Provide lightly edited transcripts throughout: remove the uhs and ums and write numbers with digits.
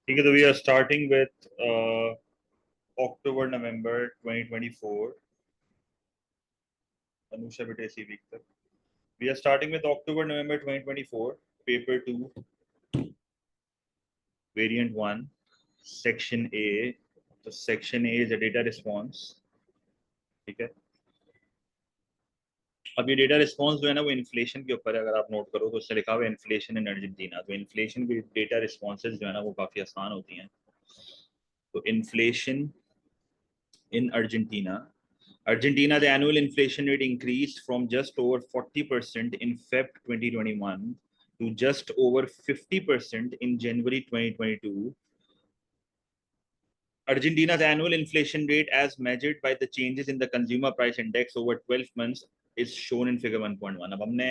ठीक है, तो we are starting with October November 2024. Anusha बेटे इसी वीक तक. We are starting with October November 2024, paper 2, variant 1, section A. तो section A is a data response. ठीक है, अब ये डेटा रिस्पॉन्स जो है ना वो इन्फ्लेशन के ऊपर है. अगर आप नोट करो तो उससे लिखा हुआ है इन्फ्लेशन इन अर्जेंटीना. तो इन्फ्लेशन की डेटा रिस्पॉन्सेज जो है ना वो काफी आसान होती हैं. तो inflation in Argentina, the annual inflation rate increased from just over 40% in Feb 2021 to just over 50% in January 2022. Argentina's annual inflation rate, as measured by the changes in the consumer price index over 12 months, is shown in figure 1.1. अब हमने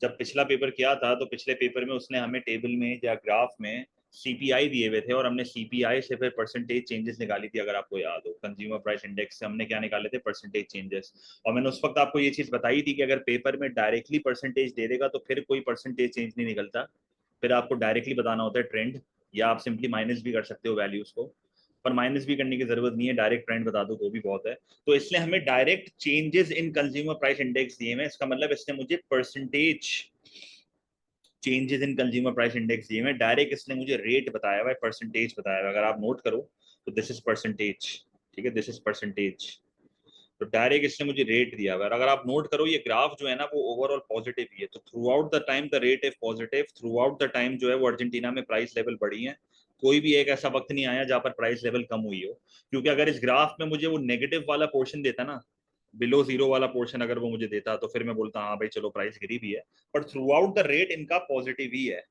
जब पिछला paper किया था तो पिछले paper में उसने हमें टेबल में या ग्राफ में सीपीआई दिए हुए थे और हमने सीपीआई से फिर परसेंटेज चेंजेस निकाली थी. अगर आपको याद हो, कंज्यूमर प्राइस इंडेक्स से हमने क्या निकाले थे? Percentage changes. और मैंने उस वक्त आपको ये चीज बताई थी कि अगर पेपर में डायरेक्टली परसेंटेज दे देगा तो फिर कोई परसेंटेज चेंज नहीं निकलता. फिर आपको डायरेक्टली बताना होता है ट्रेंड, या आप सिंपली माइनस भी कर सकते हो वैल्यूज को. पर माइनस भी करने की जरूरत नहीं है, डायरेक्ट ट्रेंड बता दो तो भी बहुत है. तो इसलिए हमें direct changes in consumer price index दिए हैं. इसका मतलब इसने मुझे percentage changes in consumer price index दिए हैं. डायरेक्ट इसने मुझे रेट बताया हुआ है, परसेंटेज बताया हुआ है. अगर आप नोट करो तो दिस इज परसेंटेज. ठीक है, दिस इज परसेंटेज. तो डायरेक्ट इसने मुझे रेट दिया हुआ है. अगर आप नोट करो ये ग्राफ जो है ना वो ओवरऑल पॉजिटिव ही है. तो through out the time the rate is positive. Through out the time जो है वो अर्जेंटीना में प्राइस लेवल बढ़ी है. कोई भी एक ऐसा वक्त नहीं आया जहां पर प्राइस लेवल कम हुई हो. क्योंकि अगर इस ग्राफ में मुझे वो नेगेटिव वाला पोर्शन देता ना, बिलो जीरो वाला पोर्शन अगर वो मुझे देता तो फिर मैं बोलता हाँ भाई चलो प्राइस गिरी भी है. पर थ्रू आउट द रेट इनका पॉजिटिव ही है.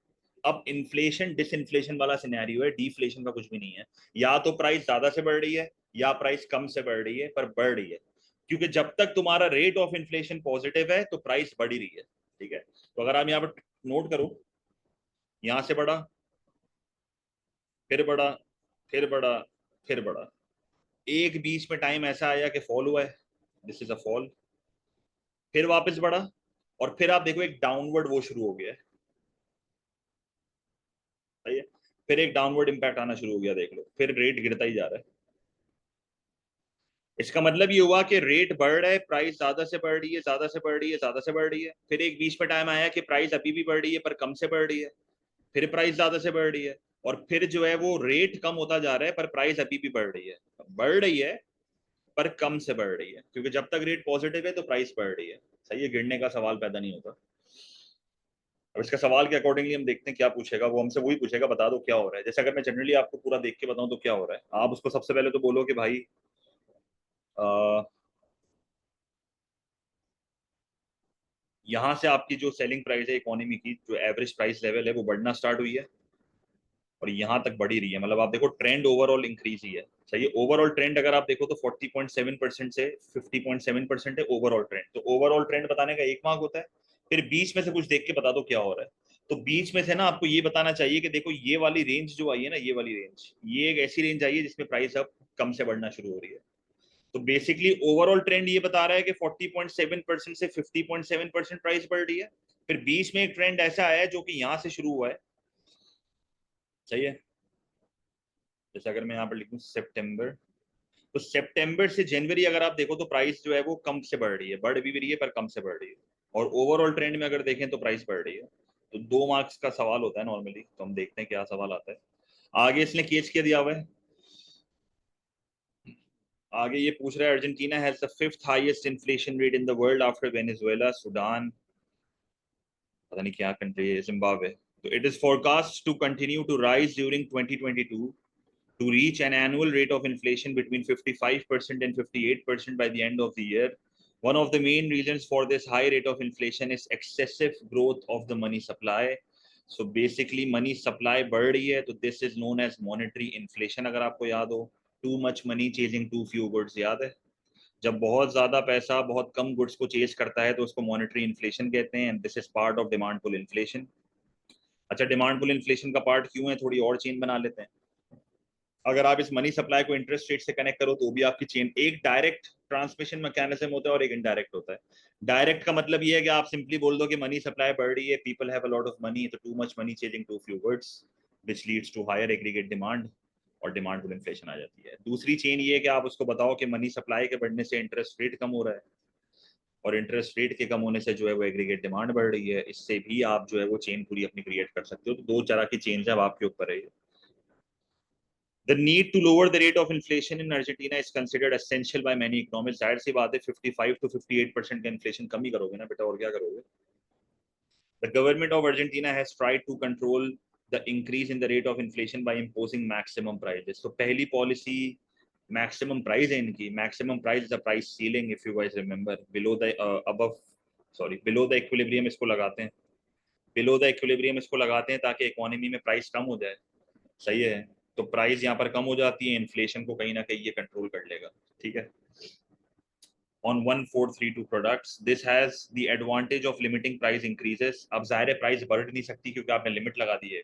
अब इन्फ्लेशन डिसइन्फ्लेशन वाला सिनेरियो है, डिफ्लेशन का कुछ भी नहीं है. या तो प्राइस ज्यादा से बढ़ रही है या प्राइस कम से बढ़ रही है, पर बढ़ रही है. क्योंकि जब तक तुम्हारा रेट ऑफ इन्फ्लेशन पॉजिटिव है तो प्राइस बढ़ ही रही है. ठीक है, तो अगर आप यहाँ पर नोट करो, यहां से बढ़ा, फिर बढ़ा, फिर बढ़ा, फिर बढ़ा. एक बीच में टाइम ऐसा आया कि फॉल हुआ है, दिस इज अ फॉल. फिर वापस बढ़ा और फिर आप देखो एक डाउनवर्ड वो शुरू हो गया है. सही है, फिर एक डाउनवर्ड इंपैक्ट आना शुरू हो गया. देख लो फिर रेट गिरता ही जा रहा है. इसका मतलब ये हुआ कि रेट बढ़ रहा है, प्राइस ज्यादा से बढ़ रही है, ज्यादा से बढ़ रही है, ज्यादा से बढ़ रही है. फिर एक बीच में टाइम आया कि प्राइस अभी भी बढ़ रही है पर कम से बढ़ रही है. फिर प्राइस ज्यादा से बढ़ रही है और फिर जो है वो रेट कम होता जा रहा है पर प्राइस अभी भी बढ़ रही है. बढ़ रही है पर कम से बढ़ रही है, क्योंकि जब तक रेट पॉजिटिव है तो प्राइस बढ़ रही है. सही है, गिरने का सवाल पैदा नहीं होता. अब इसका सवाल के अकॉर्डिंगली हम देखते हैं क्या पूछेगा. वो हमसे वही पूछेगा बता दो क्या हो रहा है. जैसे अगर मैं जनरली आपको पूरा देख के बताऊं तो क्या हो रहा है, आप उसको सबसे पहले तो बोलो कि भाई यहाँ से आपकी जो सेलिंग प्राइस है इकोनॉमी की, जो एवरेज प्राइस लेवल है वो बढ़ना स्टार्ट हुई है और यहाँ तक बढ़ी रही है. मतलब आप देखो ट्रेंड ओवरऑल इंक्रीज ही है. सही है, ओवरऑल ट्रेंड अगर आप देखो तो 40.7% से 50.7% है ओवरऑल ट्रेंड. तो ओवरऑल ट्रेंड बताने का एक मार्क होता है. फिर बीच में से कुछ देख के बता दो क्या हो रहा है. तो बीच में से ना आपको ये बताना चाहिए कि देखो ये वाली रेंज जो आई है ना, ये वाली रेंज, ये एक ऐसी रेंज आई है जिसमें प्राइस अब कम से बढ़ना शुरू हो रही है. तो बेसिकली ओवरऑल ट्रेंड ये बता रहा है कि 40.7% से 50.7% प्राइस बढ़ रही है. फिर बीच में एक ट्रेंड ऐसा आया है जो कि यहाँ से शुरू हुआ है. सही है, जैसे अगर मैं यहाँ पर लिखूं सितंबर, तो सितंबर से जनवरी अगर आप देखो तो प्राइस जो है वो कम से बढ़ रही है. बढ़ भी रही है पर कम से बढ़ रही है. और ओवरऑल ट्रेंड में अगर देखें तो प्राइस बढ़ रही है. तो 2 मार्क्स का सवाल होता है नॉर्मली. तो हम देखते हैं क्या सवाल आता है. आगे इसने केस क्या दिया हुआ है. आगे ये पूछ रहा है Argentina has the fifth highest inflation rate in the world after Venezuela, Sudan, पता नहीं क्या कंट्री है, जिम्बाब्वे. तो it is forecast to continue to rise during 2022 to reach an annual rate of inflation between 55% and 58% by the end of the year. One of the main reasons for this high rate of inflation is excessive growth of the money supply. So basically money supply बढ़ रही है, तो this is known as monetary inflation. अगर आपको याद हो, too much money chasing too few goods, याद है? जब बहुत ज्यादा पैसा बहुत कम गुड्स को चेज करता है तो उसको मॉनेटरी इन्फ्लेशन कहते हैं. This is part of demand pull inflation. अच्छा, डिमांड पुल इन्फ्लेशन का पार्ट क्यों है, थोड़ी और चेन बना लेते हैं. अगर आप इस मनी सप्लाई को इंटरेस्ट रेट से कनेक्ट करो तो भी आपकी चेन, एक डायरेक्ट ट्रांसमिशन मैकेनिज्म होता है और एक इनडायरेक्ट होता है. डायरेक्ट का मतलब ये है कि आप सिंपली बोल दो कि मनी सप्लाई बढ़ रही है, people have a lot of money, तो too much money chasing too few goods. Which leads to higher aggregate demand, और डिमांड पुल इन्फ्लेशन आ जाती है। दूसरी चेन ये है कि आप उसको बताओ कि मनी सप्लाई के बढ़ने से इंटरेस्ट रेट कम हो रहा है, और इंटरेस्ट रेट के कम होने से जो है वो एग्रीगेट डिमांड बढ़ रही है, इससे भी आप जो है वो चेन पूरी अपनी क्रिएट कर सकते हो। तो दो तरह की चेन है, अब आपके ऊपर है। The need to lower the rate of inflation in Argentina is considered essential by many economists. जाहिर सी बात है 55 to 58% का इन्फ्लेशन कम ही करोगे ना बेटा, और क्या करोगे। The government of Argentina has tried to control the increase in the rate of inflation by imposing maximum prices. So पहली पॉलिसी maximum price है इनकी। maximum price is the price ceiling, if you guys remember, below the below the equilibrium इसको लगाते हैं, below the equilibrium इसको लगाते हैं ताकि इकोनॉमी में प्राइस कम हो जाए। सही है, तो प्राइस यहाँ पर कम हो जाती है, इन्फ्लेशन को कहीं ना कहीं ये कंट्रोल कर लेगा। ठीक है, on 1432 products, this has the advantage of limiting price increases। अब जाहिर है प्राइस बढ़ नहीं सकती क्योंकि आपने लिमिट लगा दी है,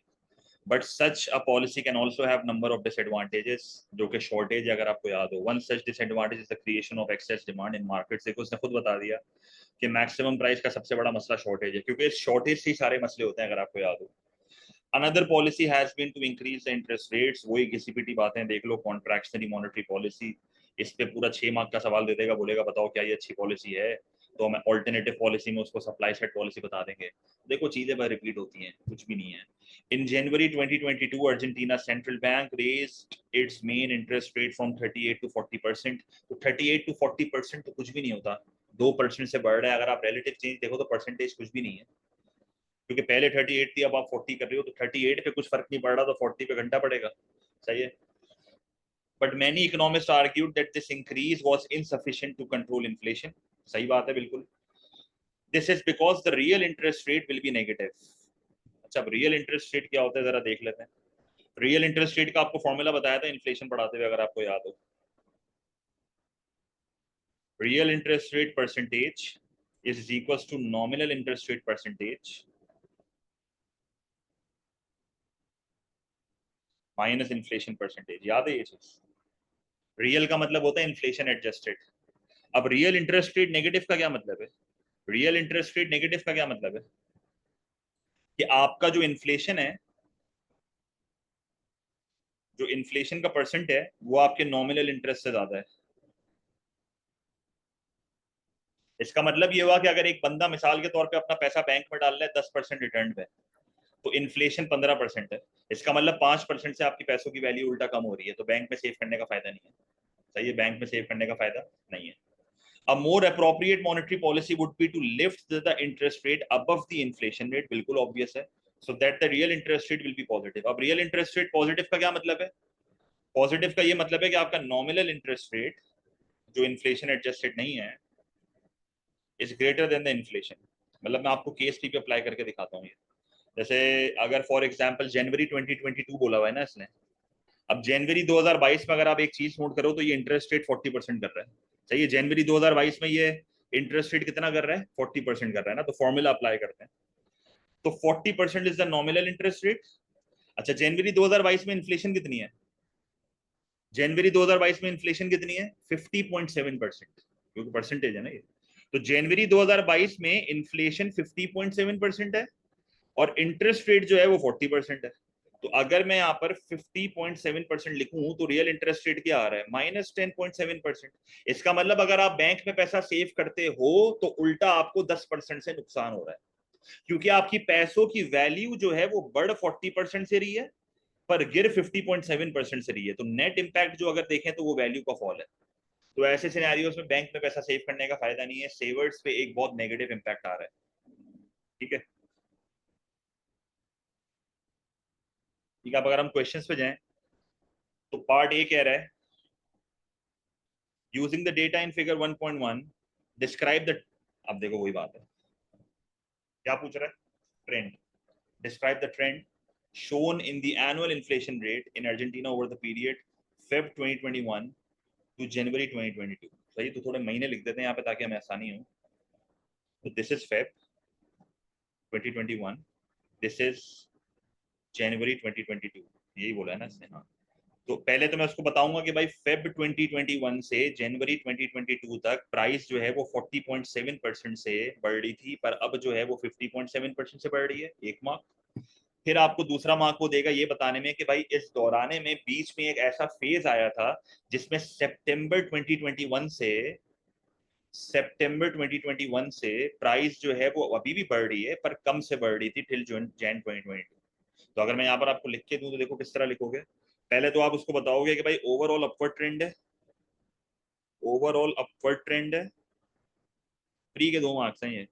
but such a policy can also have number of disadvantages, जो कि शॉर्टेज अगर आपको याद हो। One such disadvantage is the creation of excess demand in market. देखो उसने खुद बता दिया कि मैक्सिमम प्राइस का सबसे बड़ा मसला शॉर्टेज है, क्योंकि इस शॉर्टेज से ही सारे मसले होते हैं अगर आपको याद हो। Another policy has been to increase the interest rates। वही घिसी पिटी बातें देख लो, कॉन्ट्रैक्शनरी मॉनेटरी पॉलिसी, इस पे पूरा 6 मार्क का सवाल दे देगा, बोलेगा बताओ क्या ये अच्छी पॉलिसी है, तो हम ऑल्टरनेटिव पॉलिसी में उसको सप्लाई साइड पॉलिसी बता देंगे। देखो चीजें बार रिपीट होती हैं, कुछ भी नहीं है। इन जनवरी 2022 Argentina central bank raised it's main interest rate from 38 to 40%। तो 38 to 40% तो कुछ भी नहीं होता, 2% से बढ़ रहा है। अगर आप रिलेटिव चेंज देखो तो परसेंटेज कुछ भी नहीं है, क्योंकि पहले 38 थी, अब आप 40 कर रहे हो, तो 38 पे कुछ फर्क नहीं पड़ रहा, तो 40 पे घंटा पड़ेगा। सही है, but many economists argued that this increase was insufficient to control inflation. सही बात है बिल्कुल। This is because the real interest rate will be negative. अच्छा, अब रियल इंटरेस्ट रेट क्या होता है जरा देख लेते हैं। रियल इंटरेस्ट रेट का आपको फॉर्मूला बताया था इन्फ्लेशन पढ़ाते हुए, अगर आपको याद हो। Real interest rate percentage is equals to nominal interest rate percentage minus inflation percentage. याद है ये चीज? रियल का मतलब होता है इन्फ्लेशन एडजस्टेड। अब रियल इंटरेस्ट रेट नेगेटिव का क्या मतलब है? रियल इंटरेस्ट रेट नेगेटिव का क्या मतलब है कि आपका जो इन्फ्लेशन है, जो इन्फ्लेशन का परसेंट है, वो आपके नॉमिनल इंटरेस्ट से ज्यादा है। इसका मतलब ये हुआ कि अगर एक बंदा मिसाल के तौर पे अपना पैसा बैंक में डाल रहा है 10% रिटर्न पे, तो इन्फ्लेशन 15% है। इसका मतलब 5% से आपकी पैसों की वैल्यू उल्टा कम हो रही है, तो बैंक में सेव करने का फायदा नहीं है। सही है, बैंक में सेव करने का फायदा नहीं है। A more appropriate monetary policy would be to lift the interest rate above the inflation rate। बिल्कुल obvious है, so that the real interest rate will be positive। अब real interest rate positive का क्या मतलब है? पॉजिटिव का ये मतलब है कि आपका नॉमिनल इंटरेस्ट रेट जो इन्फ्लेशन एडजस्टेड नहीं है is greater than the inflation. मतलब मैं आपको केस भी अप्लाई करके दिखाता हूँ ये। जैसे अगर फॉर एग्जांपल जनवरी 2022 बोला हुआ है ना इसने, अब जनवरी 2022 में अगर आप एक चीज नोट करो तो ये इंटरेस्ट रेट 40% कर रहा है। सही है, जनवरी 2022 में ये इंटरेस्ट रेट कितना कर रहा है? 40% कर रहा है ना, तो फॉर्मूला अप्लाई करते हैं। तो 40% is the nominal interest rate. अच्छा, जनवरी 2022 में इन्फ्लेशन कितनी है? जनवरी 2022 में इन्फ्लेशन कितनी है? 50.7%, क्योंकि परसेंटेज है ना ये। तो जनवरी 2022 में इन्फ्लेशन 50.7% है, और इंटरेस्ट रेट जो है वो 40% है। तो अगर मैं यहाँ पर 50.7% लिखूं तो रियल इंटरेस्ट रेट क्या आ रहा है? -10.7%। इसका मतलब अगर आप बैंक में पैसा सेव करते हो तो उल्टा आपको 10% से नुकसान हो रहा है, क्योंकि आपकी पैसों की वैल्यू जो है वो बढ़ 40% से रही है, पर गिर 50.7% से रही है। तो नेट इंपैक्ट जो अगर देखें तो वो वैल्यू का फॉल है। तो ऐसे सिनेरियोस में बैंक में पैसा सेव करने का फायदा नहीं है, सेवर्स पे एक बहुत नेगेटिव इंपैक्ट आ रहा है। ठीक है, ठीक है। अब अगर हम क्वेश्चंस पे जाएं तो पार्ट ए कह रहा है using the data in figure 1.1 describe the. अब देखो वही बात है, क्या पूछ रहा है? Trend. Describe the trend shown in the annual inflation rate in Argentina over the period Feb 2021 to January 2022। सही, तो थोड़े महीने लिख देते हैं यहाँ पे ताकि हमें आसानी हो। तो this is Feb 2021, this is January 2022, यही बोला है ना इसने? हाँ। तो पहले तो मैं उसको बताऊंगा कि भाई फेब 2021 से जनवरी 2022 तक प्राइस जो है वो 40.7% से बढ़ रही थी, पर अब जो है वो 50.7% से बढ़ रही है। एक मार्क। फिर आपको दूसरा मार्क वो देगा ये बताने में कि भाई इस दौराने में बीच में एक ऐसा फेज आया था जिसमें सितंबर 2021 से प्राइस जो है वो अभी भी बढ़ रही है पर कम से बढ़ रही थी टिल जून जैन 2022। तो अगर मैं यहाँ पर आपको लिख के दूं तो देखो किस तरह लिखोगे। पहले तो आप उसको बताओगे कि भाई ओवरऑल अपवर्ड ट्रेंड है, ओवरऑल अपवर्ड ट्रेंड है। प्री के 2 मार्क्स हैं ये।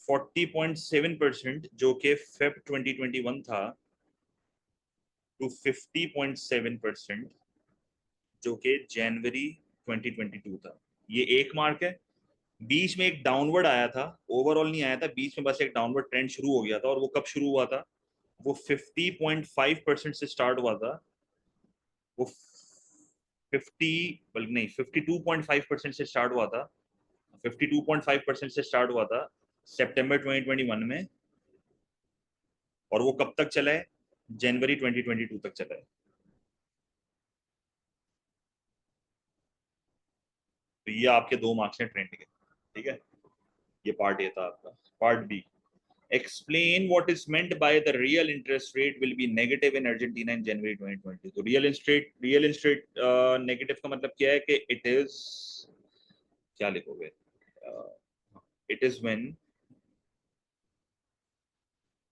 40.7% जो कि फेब 2021 था टू 50.7% जो कि जनवरी 2022 था। ये 1 मार्क है। बीच में एक डाउनवर्ड आया था, ओवरऑल नहीं आया था, बीच में बस एक डाउनवर्ड ट्रेंड शुरू हो गया था। और वो कब शुरू हुआ था? वो 50.5% से स्टार्ट हुआ था। वो 50 बल्कि नहीं 52.5% से स्टार्ट हुआ था। 52.5% से स्टार्ट हुआ था सितंबर 2021 में। और वो कब तक चला है? जनवरी 2022 तक चला है। तो ये आपके 2 मार्क्स हैं ट्रेंड के। ठीक है, ये पार्ट ये था आपका। Part B, explain what is meant by the real interest rate will be negative in Argentina in January 2020। तो रियल इंटरेस्ट नेगेटिव का मतलब क्या है कि इट इज, क्या लिखोगे, it is when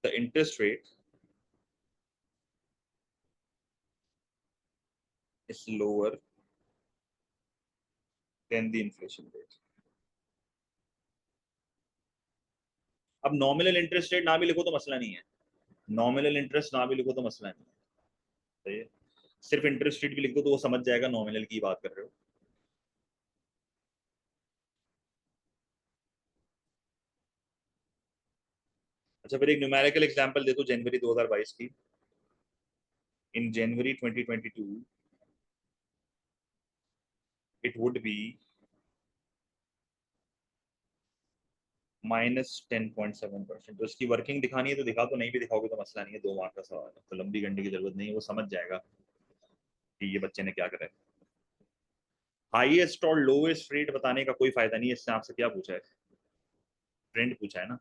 the interest rate is lower than the inflation rate. अब nominal interest rate ना भी लिखो तो मसला नहीं है, नॉमिनल इंटरेस्ट ना भी लिखो तो मसला नहीं है। सही है, सिर्फ इंटरेस्ट रेट भी लिख दो तो वो समझ जाएगा नॉमिनल की बात कर रहे हो। अच्छा, फिर एक न्यूमेरिकल एग्जांपल दे दो जनवरी 2022 की। इन जनवरी 2022 it would be -10.7%। तो इसकी वर्किंग दिखानी है तो दिखा, तो नहीं भी दिखाओगे तो मसला नहीं है, 2 मार्क का सवाल है तो लंबी घंटे की जरूरत नहीं है, वो समझ जाएगा कि ये बच्चे ने क्या करा है। हाईएस्ट और लोएस्ट रेट बताने का कोई फायदा नहीं है, इससे आपसे क्या पूछा है? ट्रेंड पूछा है ना।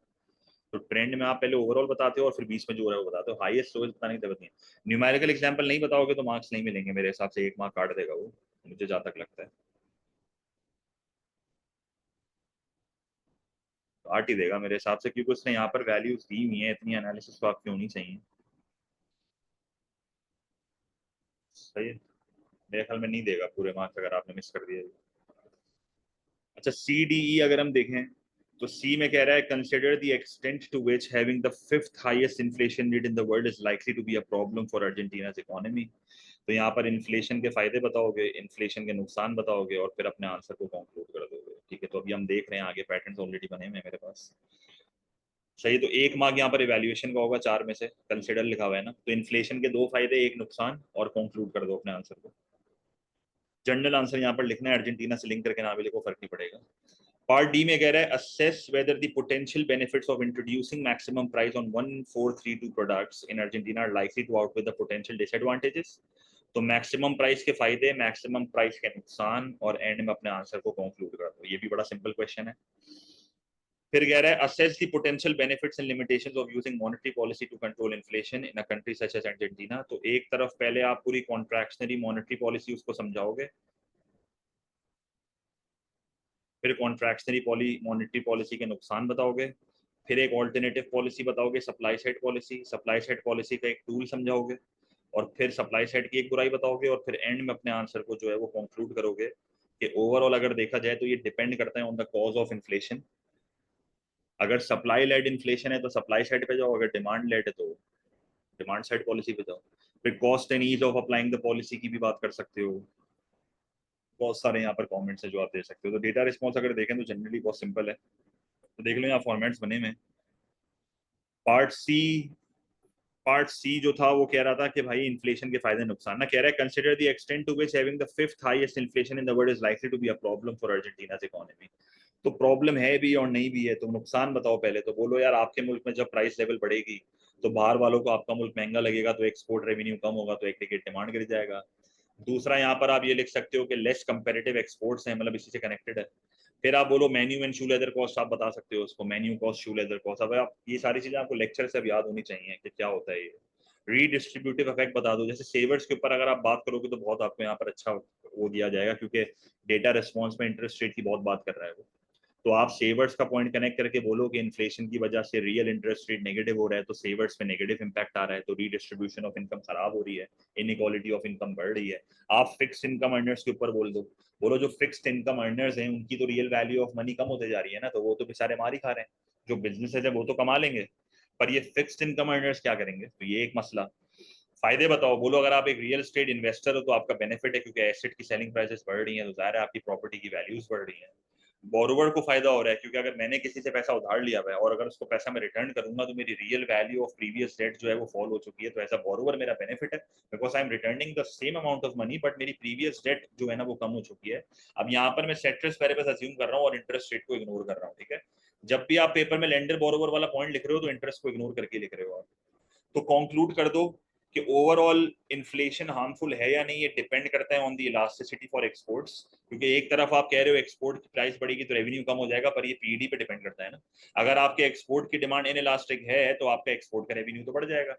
तो ट्रेंड में आप पहले ओवरऑल बताते हो और फिर बीच में जो हो रहा है वो बताते हो, हाईएस्ट लोएस्ट बताने की जरूरत नहीं है। न्यूमेरिकल एग्जांपल नहीं बताओगे तो मार्क्स नहीं मिलेंगे मेरे हिसाब से, 1 मार्क काट देगा वो, मुझे जहां तक लगता है। काट ही देगा मेरे हिसाब से, क्योंकि उसने यहाँ पर वैल्यूज दी हुई है, इतनी एनालिसिस तो आपकी होनी चाहिए। सही है, मेरे ख्याल में नहीं देगा पूरे मार्क्स अगर आपने मिस कर दिया। अच्छा, सी डी ई अगर हम देखें तो सी में कह रहा है consider the extent to which having the fifth highest inflation rate in the world is likely to be a problem for Argentina's economy. तो यहाँ पर इन्फ्लेशन के फायदे बताओगे, इन्फ्लेशन के नुकसान बताओगे और फिर अपने आंसर को कंक्लूड कर दोगे। ठीक है, तो अभी हम देख रहे हैं आगे, पैटर्न्स ऑलरेडी बने हुए हैं मेरे पास। सही, तो 1 मार्क यहाँ पर इवैल्यूएशन का होगा, 4 में से कंसिडर लिखा हुआ है ना, तो इन्फ्लेशन के 2 फायदे 1 नुकसान और कंक्लूड कर दो अपने आंसर को। जनरल आंसर यहाँ पर लिखना है, अर्जेंटीना से लिंक करके ना भी लिखो, फर्क नहीं पड़ेगा। पार्ट डी में कह रहा है assess whether the potential benefits of introducing maximum price on 1432 products in Argentina are likely to outweigh the potential disadvantages. तो मैक्सिमम प्राइस के फायदे, मैक्सिमम प्राइस के नुकसान और एंड में अपने आंसर को कंक्लूड कर दो। ये भी बड़ा सिंपल क्वेश्चन है। फिर कह रहा है assess the potential benefits and limitations of using monetary policy to control inflation in a country such as Argentina. तो एक तरफ पहले आप पूरी कॉन्ट्रैक्शनरी मॉनेटरी पॉलिसी उसको समझाओगे, फिर कॉन्ट्रैक्शनरी मॉनेटरी पॉलिसी के नुकसान बताओगे, फिर एक ऑल्टरनेटिव पॉलिसी बताओगे supply side policy, supply side policy का एक टूल समझाओगे, और फिर सप्लाई साइड की एक बुराई बताओगे, और फिर एंड में अपने आंसर को जो है वो कंक्लूड करोगे कि ओवरऑल अगर देखा जाए तो ये डिपेंड करता है on the cause of inflation. अगर सप्लाई लेड इन्फ्लेशन है तो सप्लाई साइड पे जाओ, अगर डिमांड लेड है तो डिमांड साइड पॉलिसी पे जाओ। फिर cost and ease of applying the policy की भी बात कर सकते हो। बहुत सारे यहाँ पर कमेंट्स है जो आप दे सकते हो। तो डेटा रिस्पॉन्स अगर देखें तो जनरली बहुत सिंपल है, तो देख लो यहाँ फॉर्मेट्स बने हुए हैं। पार्ट सी, पार्ट सी जो था वो कह रहा था कि भाई इन्फ्लेशन के फायदे नुकसान ना, कह रहा है consider the extent to which having the fifth highest inflation in the world is likely to be a problem for Argentina's economy. तो प्रॉब्लम है भी और नहीं भी है, तो नुकसान बताओ पहले। तो बोलो यार आपके मुल्क में जब प्राइस लेवल बढ़ेगी तो बाहर वालों को आपका मुल्क महंगा लगेगा, तो एक्सपोर्ट रेवेन्यू कम होगा, तो एक टिकट डिमांड गिर जाएगा। दूसरा यहाँ पर आप ये लिख सकते हो कि लेस कंपेरेटिव एक्सपोर्ट्स हैं, मतलब इसी से कनेक्टेड है। फिर आप बोलो menu and shoe leather cost, आप बता सकते हो उसको, मेन्यू कॉस्ट, शू लेदर कॉस्ट। अब आप ये सारी चीजें आपको लेक्चर से अब याद होनी चाहिए कि क्या होता है ये। रीडिस्ट्रीब्यूटिव इफेक्ट बता दो, जैसे सेवर्स के ऊपर अगर आप बात करोगे तो बहुत आपको यहाँ पर अच्छा वो दिया जाएगा, क्योंकि डेटा रिस्पॉन्स में इंटरेस्ट रेट की बहुत बात कर रहा है वो। तो आप सेवर्स का पॉइंट कनेक्ट करके बोलो कि इन्फ्लेशन की वजह से रियल इंटरेस्ट रेट नेगेटिव हो रहा है, तो सेवर्स पे नेगेटिव इंपैक्ट आ रहा है, तो रीडिस्ट्रीब्यूशन ऑफ इनकम खराब हो रही है, इनइक्वालिटी ऑफ इनकम बढ़ रही है। आप फिक्स्ड इनकम अर्नर्स के ऊपर बोल दो, बोलो जो फिक्स्ड इनकम अर्नर्स हैं उनकी तो रियल वैल्यू ऑफ मनी कम होते जा रही है ना, तो वो तो बेचारे मार ही खा रहे हैं। जो बिजनेस है वो तो कमा लेंगे, पर ये फिक्स्ड इनकम अर्नर्स क्या करेंगे, तो ये एक मसला। फायदे बताओ, बोलो अगर आप एक रियल एस्टेट इन्वेस्टर हो तो आपका बेनिफिट है, क्योंकि एसेट की सेलिंग प्राइसेस बढ़ रही हैं, तो जाहिर है आपकी प्रॉपर्टी की वैल्यूज बढ़ रही हैं। बोरोवर को फायदा हो रहा है, क्योंकि अगर मैंने किसी से पैसा उधार लिया हुआ है और अगर उसको पैसा मैं रिटर्न करूंगा तो मेरी real value of previous debt जो है वो फॉल हो चुकी है, तो ऐसा बोरोवर मेरा बेनिफिट है, because I am returning the same amount of money, but मेरी प्रीवियस डेट जो है ना वो कम हो चुकी है। अब यहाँ पर मैं सेट्रेस पेरेबस अज्यूम कर रहा हूँ और इंटरेस्ट रेट को इग्नोर कर रहा हूँ, ठीक है। जब भी आप पेपर में लेंडर बोरोवर वाला पॉइंट लिख रहे हो तो इंटरेस्ट को इग्नोर करके लिख रहे हो आप। तो कंक्लूड कर दो कि ओवरऑल इन्फ्लेशन हार्मफुल है या नहीं, ये डिपेंड करता है on the elasticity for exports, क्योंकि एक तरफ आप कह रहे हो एक्सपोर्ट की प्राइस बढ़ेगी तो रेवेन्यू कम हो जाएगा, पर ये पीडी पे डिपेंड करता है ना। अगर आपके एक्सपोर्ट की डिमांड इन इलास्टिक है तो आपका एक्सपोर्ट का रेवेन्यू तो बढ़ जाएगा।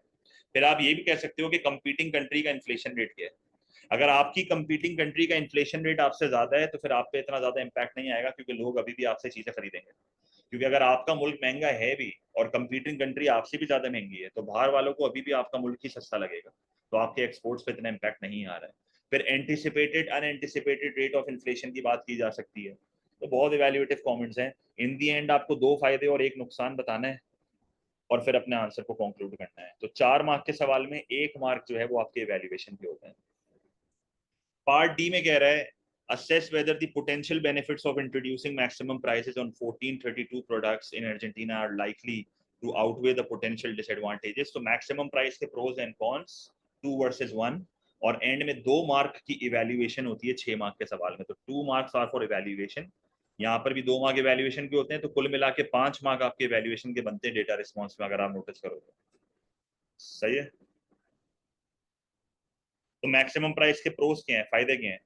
फिर आप ये भी कह सकते हो कि कंपीटिंग कंट्री का इन्फ्लेशन रेट क्या है। अगर आपकी कंपीटिंग कंट्री का इन्फ्लेशन रेट आपसे ज्यादा है तो फिर आप पे इतना ज्यादा इंपैक्ट नहीं आएगा, क्योंकि लोग अभी भी आपसे चीजें खरीदेंगे। क्योंकि अगर आपका मुल्क महंगा है भी और कंपीटिंग कंट्री आपसे भी ज्यादा महंगी है तो बाहर वालों को अभी भी आपका मुल्क ही सस्ता लगेगा, तो आपके एक्सपोर्ट्स पे इतना इम्पैक्ट नहीं आ रहा है। फिर anticipated unanticipated rate of inflation की बात की जा सकती है, तो बहुत इवेल्युएटिव कमेंट्स हैं। इन दी एंड आपको दो फायदे और एक नुकसान बताना है और फिर अपने आंसर को कंक्लूड करना है। तो 4 मार्क के सवाल में 1 मार्क जो है वो आपके इवेल्युएशन के होते हैं। पार्ट डी में कह रहा है assess whether the potential benefits of introducing maximum prices on 1432 products in Argentina are likely to outweigh the potential disadvantages। तो maximum price के pros and cons 2 versus 1, और एंड में 2 मार्क की इवेल्युएशन होती है 6 मार्क के सवाल में। तो 2 मार्क्स आर फॉर इवेल्युएशन, यहाँ पर भी 2 मार्क इवेल्युएशन के होते हैं, तो कुल मिला के 5 मार्क आपके इवेल्युएशन के बनते हैं डेटा रिस्पॉन्स में, अगर आप नोटिस करो तो। सही है। तो मैक्सिमम प्राइस के प्रोस क्या है, फायदे क्या हैं,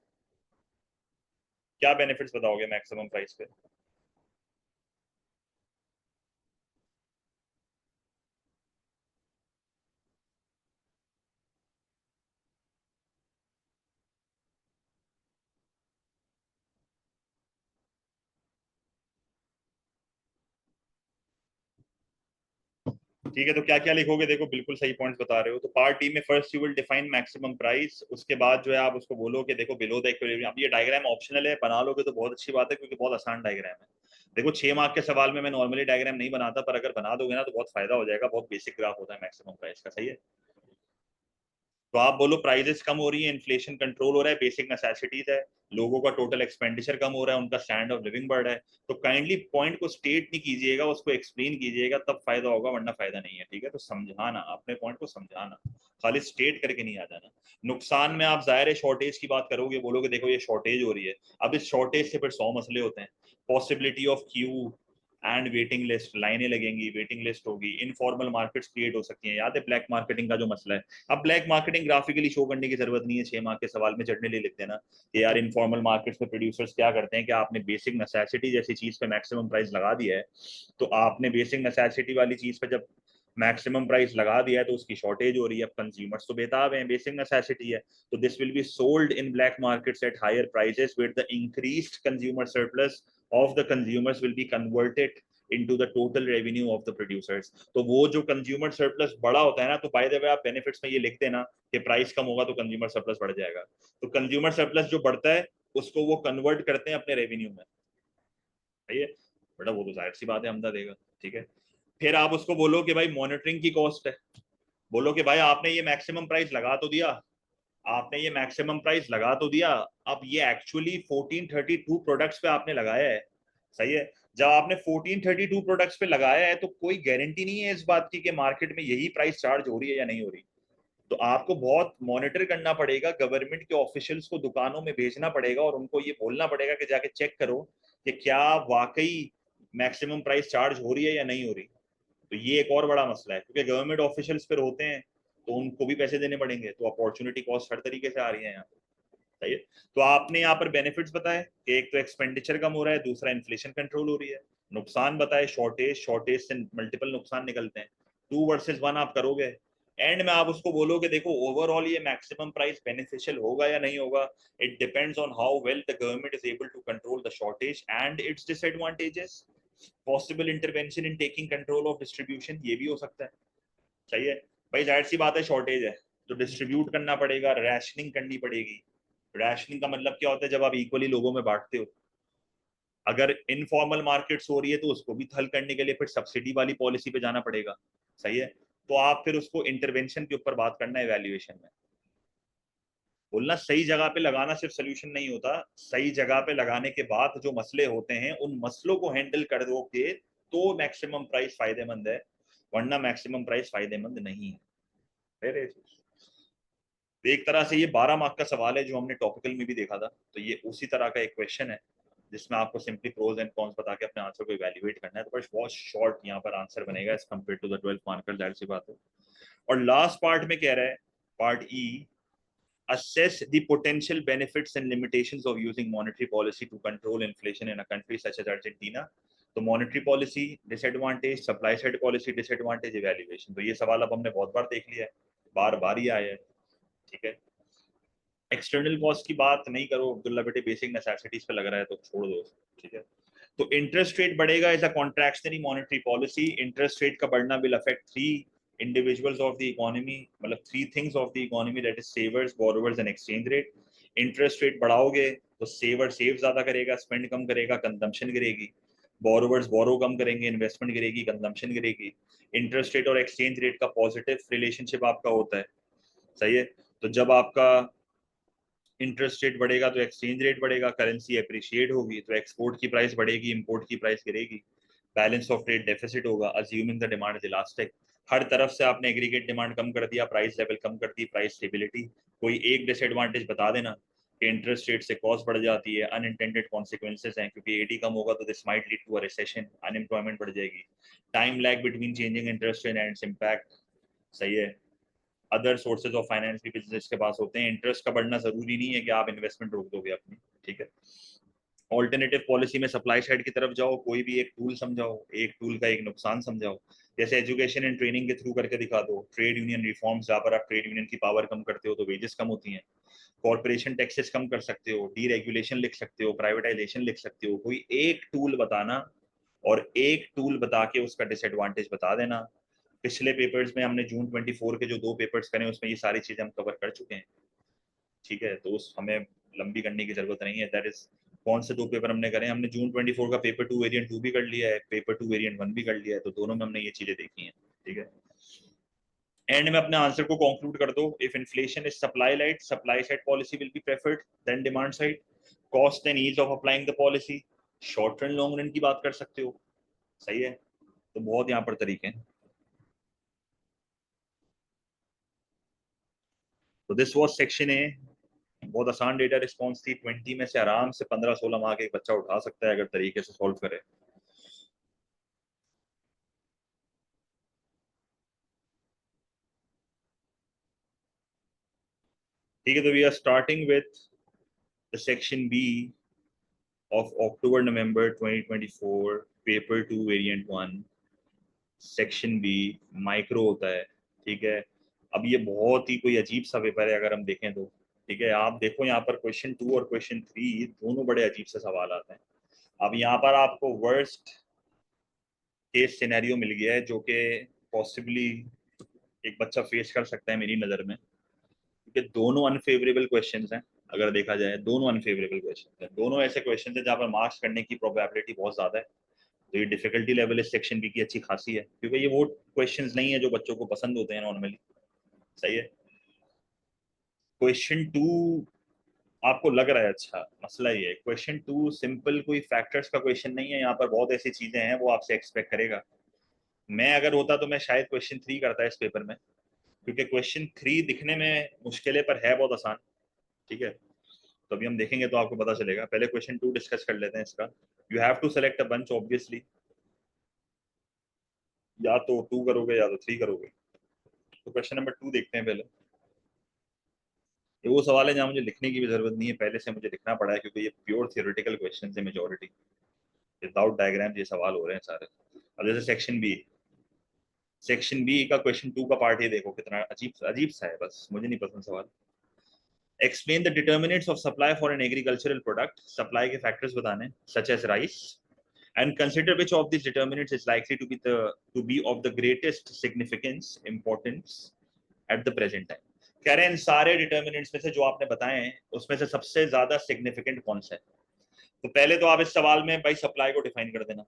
क्या बेनिफिट्स बताओगे मैक्सिमम प्राइस पे। ठीक है, तो क्या क्या लिखोगे, देखो बिल्कुल सही पॉइंट्स बता रहे हो। तो पार्ट डी में first you will define maximum price, उसके बाद जो है आप उसको बोलो कि देखो बिलो द इक्विलिब्रियम। अब ये डायग्राम ऑप्शनल है, बना लोगे तो बहुत अच्छी बात है, क्योंकि बहुत आसान डायग्राम है। देखो 6 मार्क के सवाल में मैं नॉर्मली डायग्राम नहीं बनाता, पर अगर बना दोगे ना तो बहुत फायदा हो जाएगा, बहुत बेसिक ग्राफ होता है मैक्सिमम प्राइस का। सही है। तो आप बोलो प्राइजेस कम हो रही है, इन्फ्लेशन कंट्रोल हो रहा है, बेसिक नेसेसिटीज है, लोगों का टोटल एक्सपेंडिचर कम हो रहा है, उनका स्टैंड ऑफ लिविंग बढ़ रहा है। तो काइंडली पॉइंट को स्टेट नहीं कीजिएगा, उसको एक्सप्लेन कीजिएगा, तब फायदा होगा, वरना फायदा नहीं है। ठीक है, तो समझाना, अपने पॉइंट को समझाना, खाली स्टेट करके नहीं आ जाना। नुकसान में आप जाहिर है शॉर्टेज की बात करोगे, बोलोगे देखो ये शॉर्टेज हो रही है। अब इस शॉर्टेज से फिर 100 मसले होते हैं। Possibility of Q and waiting list, लाइनें लगेंगी, वेटिंग लिस्ट होगी, इनफॉर्मल मार्केट्स क्रिएट हो सकती हैं। याद है ब्लैक मार्केटिंग का जो मसला है। अब ब्लैक मार्केटिंग ग्राफिकली शो करने की जरूरत नहीं है, 6 मार्क के सवाल में चढ़ने ले लिखते हैं ना कि यार इनफॉर्मल मार्केट्स में प्रोड्यूसर्स क्या करते हैं कि आपने बेसिक नेसेसिटी जैसी चीज पे मैक्सिमम प्राइस लगा दिया है, तो आपने बेसिक नेसेसिटी वाली चीज पे जब मैक्सिमम प्राइस लगा दिया है तो उसकी शॉर्टेज हो रही है। अब कंज्यूमर्स तो बेताब हैं, बेसिक नेसेसिटी है, तो this will be sold in black markets at higher prices with the increased consumer surplus of the consumers will be converted into the total revenue of the producers। तो वो जो consumer surplus बड़ा होता है ना, तो बाय द वे आप benefits में ये लिख देना कि प्राइस कम होगा तो कंज्यूमर सरप्लस बढ़ जाएगा। तो कंज्यूमर सरप्लस जो बढ़ता है उसको वो कन्वर्ट करते हैं अपने रेवेन्यू में। सही है बेटा, वो तो जाहिर सी बात है, हमदा देगा। ठीक है, फिर आप उसको बोलो कि भाई मॉनिटरिंग की कॉस्ट है, बोलो कि भाई आपने ये मैक्सिमम प्राइस लगा तो दिया, आपने ये मैक्सिमम प्राइस लगा तो दिया, अब ये एक्चुअली 1432 प्रोडक्ट्स पे आपने लगाया है। सही है। जब आपने 1432 प्रोडक्ट्स पे लगाया है तो कोई गारंटी नहीं है इस बात की कि मार्केट में यही प्राइस चार्ज हो रही है या नहीं हो रही। तो आपको बहुत मॉनिटर करना पड़ेगा, गवर्नमेंट के ऑफिशियल्स को दुकानों में भेजना पड़ेगा और उनको ये बोलना पड़ेगा कि जाके चेक करो कि क्या वाकई मैक्सिमम प्राइस चार्ज हो रही है या नहीं हो रही। तो ये एक और बड़ा मसला है, क्योंकि गवर्नमेंट ऑफिशियल्स फिर होते हैं तो उनको भी पैसे देने पड़ेंगे, तो अपॉर्चुनिटी कॉस्ट हर तरीके से आ रही है यहाँ पे। सही है। तो आपने यहाँ पर बेनिफिट्स बताए कि एक तो एक्सपेंडिचर कम हो रहा है, दूसरा इन्फ्लेशन कंट्रोल हो रही है। नुकसान बताए, शॉर्टेज, शॉर्टेज से मल्टीपल नुकसान निकलते हैं। 2 वर्सेस 1 आप करोगे, एंड में आप उसको बोलोगे देखो ओवरऑल ये मैक्सिमम प्राइस बेनिफिशियल होगा या नहीं होगा, it depends on how well the government is able to control the shortage and its disadvantages, possible intervention in taking control of distribution, ये भी हो सकता है। सही है भाई, जाहिर सी बात है शॉर्टेज है तो डिस्ट्रीब्यूट करना पड़ेगा, रैशनिंग करनी पड़ेगी। रैशनिंग का मतलब क्या होता है, जब आप इक्वली लोगों में बांटते हो। अगर इनफॉर्मल मार्केट्स हो रही है तो उसको भी हल करने के लिए फिर सब्सिडी वाली पॉलिसी पे जाना पड़ेगा। सही है, तो आप फिर उसको इंटरवेंशन के ऊपर बात करना है वैल्यूएशन में। बोलना सही जगह पे लगाना सिर्फ सोल्यूशन नहीं होता, सही जगह पे लगाने के बाद जो मसले होते हैं उन मसलों को हैंडल कर दोगे तो मैक्सिमम प्राइस फायदेमंद है, वरना मैक्सिमम प्राइस फायदेमंद नहीं है। एक तरह से ये 12 मार्क का सवाल है जो हमने टॉपिकल में भी देखा था, तो ये उसी तरह का एक क्वेश्चन है जिसमें आपको सिंपली प्रोज एंड कॉन्स बता के अपने आंसर को इवैल्यूएट करना है। तो बस बहुत शॉर्ट यहाँ पर आंसर बनेगा as compare to the 12 marker, जाहिर सी बात है। और लास्ट पार्ट में कह रहा है, part E, assess the potential benefits and limitations of using monetary policy to control inflation in a country such as Argentina. तो monetary policy disadvantage, supply side policy disadvantage, evaluation. तो ये सवाल अब हमने बहुत बार देख लिया है, बार बार ही आया है। ठीक है, एक्सटर्नल कॉस्ट की बात नहीं करो अब्दुल्ला बेटे, बेसिक नेसेसिटीज पे लग रहा है तो छोड़ दो। ठीक है, तो इंटरेस्ट रेट बढ़ेगा as a contractionary monetary policy. Interest rate का बढ़ना will affect three individuals of the economy, मतलब three things of the economy, that is savers, borrowers and exchange rate. Interest rate बढ़ाओगे तो सेवर सेव ज्यादा करेगा, spend कम करेगा, consumption गिरेगी। Borrowers बोरो कम करेंगे, इन्वेस्टमेंट गिरेगी, कंजम्पशन गिरेगी। इंटरेस्ट रेट और एक्सचेंज रेट का पॉजिटिव रिलेशनशिप आपका होता है। सही है, तो जब आपका इंटरेस्ट रेट बढ़ेगा तो एक्सचेंज रेट बढ़ेगा, करेंसी अप्रिशिएट होगी तो एक्सपोर्ट की प्राइस बढ़ेगी, इंपोर्ट की प्राइस गिरेगी, बैलेंस ऑफ ट्रेड डेफिसिट होगा, assuming the demand is elastic. हर तरफ से आपने एग्रीगेट डिमांड कम कर दिया, प्राइस लेवल कम कर दी, प्राइस स्टेबिलिटी। कोई एक डिसएडवांटेज बता देना कि इंटरेस्ट रेट से कॉस्ट बढ़ जाती है, अनइंटेंडेड कॉन्सिक्वेंसेज हैं, क्योंकि एडी कम होगा तो this might lead to a recession, unemployment बढ़ जाएगी, time lag between changing interest rate and its impact. सही है, अदर सोर्सेज ऑफ फाइनेंस भी बिजनेस के पास होते हैं, इंटरेस्ट का बढ़ना जरूरी नहीं है कि आप इन्वेस्टमेंट रोक दोगे अपनी। ठीक है, ऑल्टरनेटिव पॉलिसी में सप्लाई साइड की तरफ जाओ, कोई भी एक टूल समझाओ, एक टूल का एक नुकसान समझाओ, जैसे एजुकेशन एंड ट्रेनिंग के थ्रू करके दिखा दो, ट्रेड यूनियन रिफॉर्म्स, जहाँ पर आप ट्रेड यूनियन की पावर कम करते हो तो वेजेस कम होती हैं, कॉर्पोरेशन टैक्सेस कम कर सकते हो, डीरेगुलेशन लिख सकते हो, प्राइवेटाइजेशन लिख सकते हो, कोई एक टूल बताना और एक टूल बता के उसका डिसएडवांटेज बता देना। पिछले पेपर्स में हमने जून 24 के जो 2 पेपर्स करे उसमें ये सारी चीजें हम कवर कर चुके हैं। ठीक है, तो उस हमें लंबी करने की जरूरत नहीं है। दैट इज, कौन से 2 पेपर हमने करे, हमने जून 24 का पेपर 2 वेरिएंट 2 भी कर लिया है, पेपर 2 वेरिएंट 1 भी कर लिया है, तो दोनों में हमने ये चीजें देखी हैं। ठीक है, एंड में अपने आंसर को कंक्लूड कर दो, if inflation is supply light, supply side policy will be preferred than demand side, cost and ease of applying the policy, short run long run की बात कर सकते हो। सही है, तो बहुत यहाँ पर तरीके हैं। तो दिस वाज सेक्शन ए, बहुत आसान डेटा रिस्पॉन्स थी, 20 में से आराम से 15-16 मार्क एक बच्चा उठा सकता है अगर तरीके से सॉल्व करे। ठीक है, तो we are starting with the section B of October November 2024, paper 2 variant 1, section B micro होता है। ठीक है, अब ये बहुत ही कोई अजीब सा पेपर है अगर हम देखें तो। ठीक है, आप देखो यहाँ पर क्वेश्चन 2 और क्वेश्चन 3 दोनों बड़े अजीब से सवाल आते हैं। अब यहाँ पर आपको वर्स्ट केस सिनेरियो मिल गया है जो कि पॉसिबली एक बच्चा फेस कर सकता है मेरी नज़र में, क्योंकि दोनों अनफेवरेबल क्वेश्चंस हैं। अगर देखा जाए दोनों अनफेवरेबल क्वेश्चन हैं, दोनों ऐसे क्वेश्चन हैं जहाँ पर मार्क्स करने की प्रोबेबिलिटी बहुत ज़्यादा है। तो ये डिफिकल्टी लेवल इस सेक्शन बी की अच्छी खासी है, क्योंकि ये वो क्वेश्चंस नहीं है जो बच्चों को पसंद होते हैं नॉर्मली। सही है, क्वेश्चन टू आपको लग रहा है अच्छा, मसला ये है क्वेश्चन टू सिंपल कोई फैक्टर्स का क्वेश्चन नहीं है, यहाँ पर बहुत ऐसी चीजें हैं वो आपसे एक्सपेक्ट करेगा। मैं अगर होता तो मैं शायद क्वेश्चन 3 करता इस पेपर में, क्योंकि क्वेश्चन 3 दिखने में मुश्किल है पर है बहुत आसान। ठीक है, तो अभी हम देखेंगे तो आपको पता चलेगा। पहले क्वेश्चन 2 डिस्कस कर लेते हैं इसका। You have to select a bunch obviously, या तो 2 करोगे या तो 3 करोगे। तो क्वेश्चन नंबर 2 देखते हैं पहले। ये वो सवाल है जहाँ मुझे लिखने की भी जरूरत नहीं है, पहले से मुझे लिखना पड़ा है, क्योंकि ये प्योर थियोरेटिकल क्वेश्चन है मेजोरिटी, विदाउट डायग्राम ये सवाल हो रहे हैं सारे। अब जैसे सेक्शन बी का क्वेश्चन 2 का पार्ट, ये देखो कितना अजीब अजीब सा है, बस मुझे नहीं पसंद सवाल। Explain the determinants of supply for an agricultural product, supply के फैक्टर्स बताने such as rice, and consider which of these determinants is likely to be of the greatest significance importance at the present time। कह रहे हैं इन सारे determinants में से जो आपने बताए हैं उसमें से सबसे ज्यादा सिग्निफिकेंट कौन सा है। तो पहले तो आप इस सवाल में भाई सप्लाई को डिफाइन कर देना,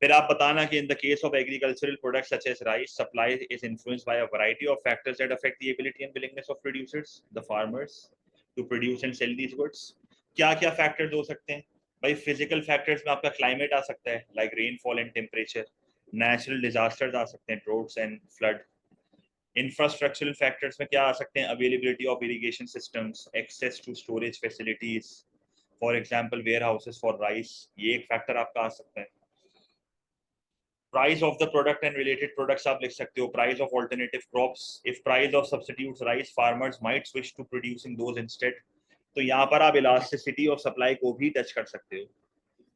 फिर आप बताना कि in the case of agricultural products such as rice, supply is influenced by a variety of factors that affect the ability and willingness of producers the farmers to produce and sell these goods. क्या क्या factors हो सकते हैं भाई? Physical factors में आपका climate आ सकता है, like rainfall and temperature. Natural disasters आ सकते हैं, droughts and flood. Infrastructural factors में क्या आ सकते हैं? Availability of irrigation systems, access to storage facilities, for example warehouses for rice, ये एक फैक्टर आपका आ सकता है। Price of the product and related products आप लिख सकते हो, price of alternative crops, if price of substitutes rice farmers might switch to producing those instead. तो यहाँ पर आप इलास्टिसिटी ऑफ सप्लाई को भी टच कर सकते हो,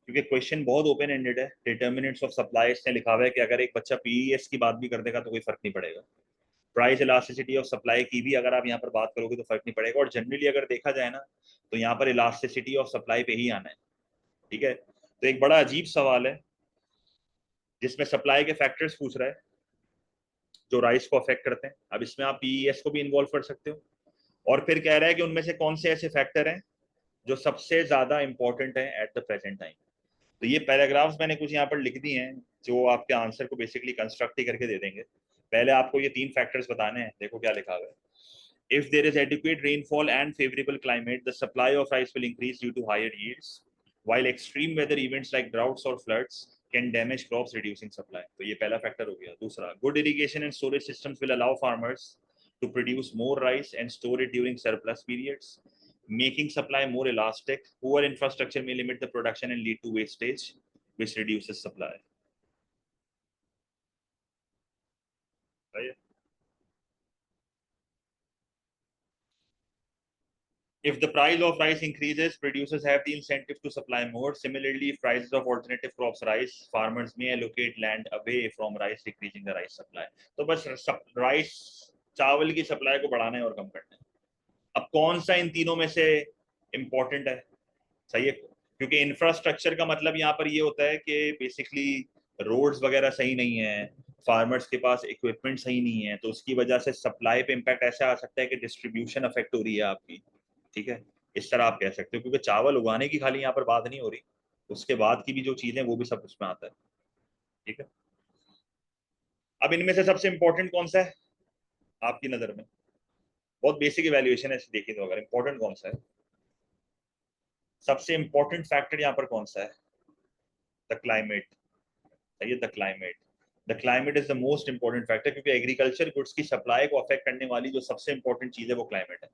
क्योंकि क्वेश्चन बहुत ओपन एंडेड है। डिटर्मिनेंट्स ऑफ सप्लाई इसने लिखा हुआ है कि अगर एक बच्चा पीईएस की बात भी कर देगा तो कोई फर्क नहीं पड़ेगा, प्राइस इलास्टिसिटी ऑफ सप्लाई की भी अगर आप यहाँ पर बात करोगे तो फर्क नहीं पड़ेगा। और जनरली अगर देखा जाए ना तो यहाँ पर इलास्टिसिटी ऑफ सप्लाई पे ही आना है, ठीक है। तो एक बड़ा अजीब सवाल है जिसमें सप्लाई के फैक्टर्स पूछ रहा है जो राइस को अफेक्ट करते हैं। अब इसमें आप पीईएस को भी इन्वॉल्व कर सकते हो, और फिर कह रहा है कि उनमें से कौन से ऐसे फैक्टर हैं जो सबसे ज्यादा इंपॉर्टेंट है एट द प्रेजेंट टाइम। तो ये पैराग्राफ्स मैंने कुछ यहाँ पर लिख दिए हैं जो आपके आंसर को बेसिकली कंस्ट्रक्ट ही करके दे देंगे। पहले आपको ये 3 फैक्टर्स बताने हैं, देखो क्या लिखा हुआ है। If there is adequate rainfall and favorable climate, the supply of rice will increase due to higher yields, while extreme weather events like droughts or floods can damage crops, reducing supply। तो ये पहला factor हो गया। दूसरा, good irrigation and storage systems will allow farmers to produce more rice and store it during surplus periods, making supply more elastic। Poor infrastructure may limit the production and lead to wastage, which reduces supply। Right? If the price of rice increases, producers have the incentive to supply more। Similarly, if prices of alternative crops rise, farmers may allocate land away from rice, decreasing the rice supply। तो बस rice चावल की supply को बढ़ाना है और कम करना है। अब कौन सा इन तीनों में से इंपॉर्टेंट है? सही है, क्योंकि इंफ्रास्ट्रक्चर का मतलब यहाँ पर ये होता है कि बेसिकली रोड्स वगैरह सही नहीं है, फार्मर्स के पास इक्विपमेंट सही नहीं है, तो उसकी वजह से सप्लाई पे इम्पैक्ट ऐसा आ सकता है कि डिस्ट्रीब्यूशन अफेक्ट हो रही है आपकी, ठीक है। इस तरह आप कह सकते हो, क्योंकि चावल उगाने की खाली यहाँ पर बात नहीं हो रही, उसके बाद की भी जो चीजें वो भी सब उसमें आता है, ठीक है। अब इनमें से सबसे इंपॉर्टेंट कौन सा है आपकी नजर में? बहुत बेसिक इवैल्यूएशन है, देखिए तो अगर इंपॉर्टेंट कौन सा है, सबसे इंपॉर्टेंट फैक्टर यहाँ पर कौन सा है? The climate. सही है, the climate is the most important factor, क्योंकि एग्रीकल्चर गुड्स की सप्लाई को अफेक्ट करने वाली जो सबसे इंपॉर्टेंट चीज है वो क्लाइमेट है।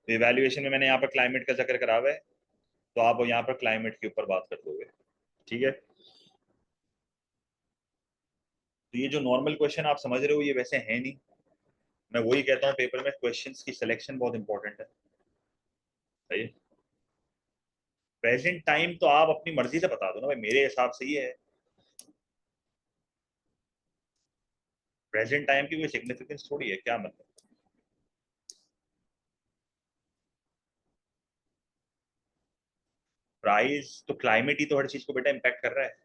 तो इवैल्यूएशन में मैंने यहाँ पर क्लाइमेट का जिक्र करा हुआ है, तो आप यहाँ पर क्लाइमेट के ऊपर बात कर दोगे, ठीक है। तो ये जो नॉर्मल क्वेश्चन आप समझ रहे हो ये वैसे है नहीं, मैं वही कहता हूँ पेपर में क्वेश्चंस की सिलेक्शन बहुत इंपॉर्टेंट है। सही है। प्रेजेंट टाइम तो आप अपनी मर्जी से बता दो ना भाई, मेरे हिसाब से ये है। प्रेजेंट टाइम की कोई सिग्निफिकेंस थोड़ी है, क्या मतलब? प्राइस तो क्लाइमेट ही तो हर चीज को बेटा इम्पैक्ट कर रहा है।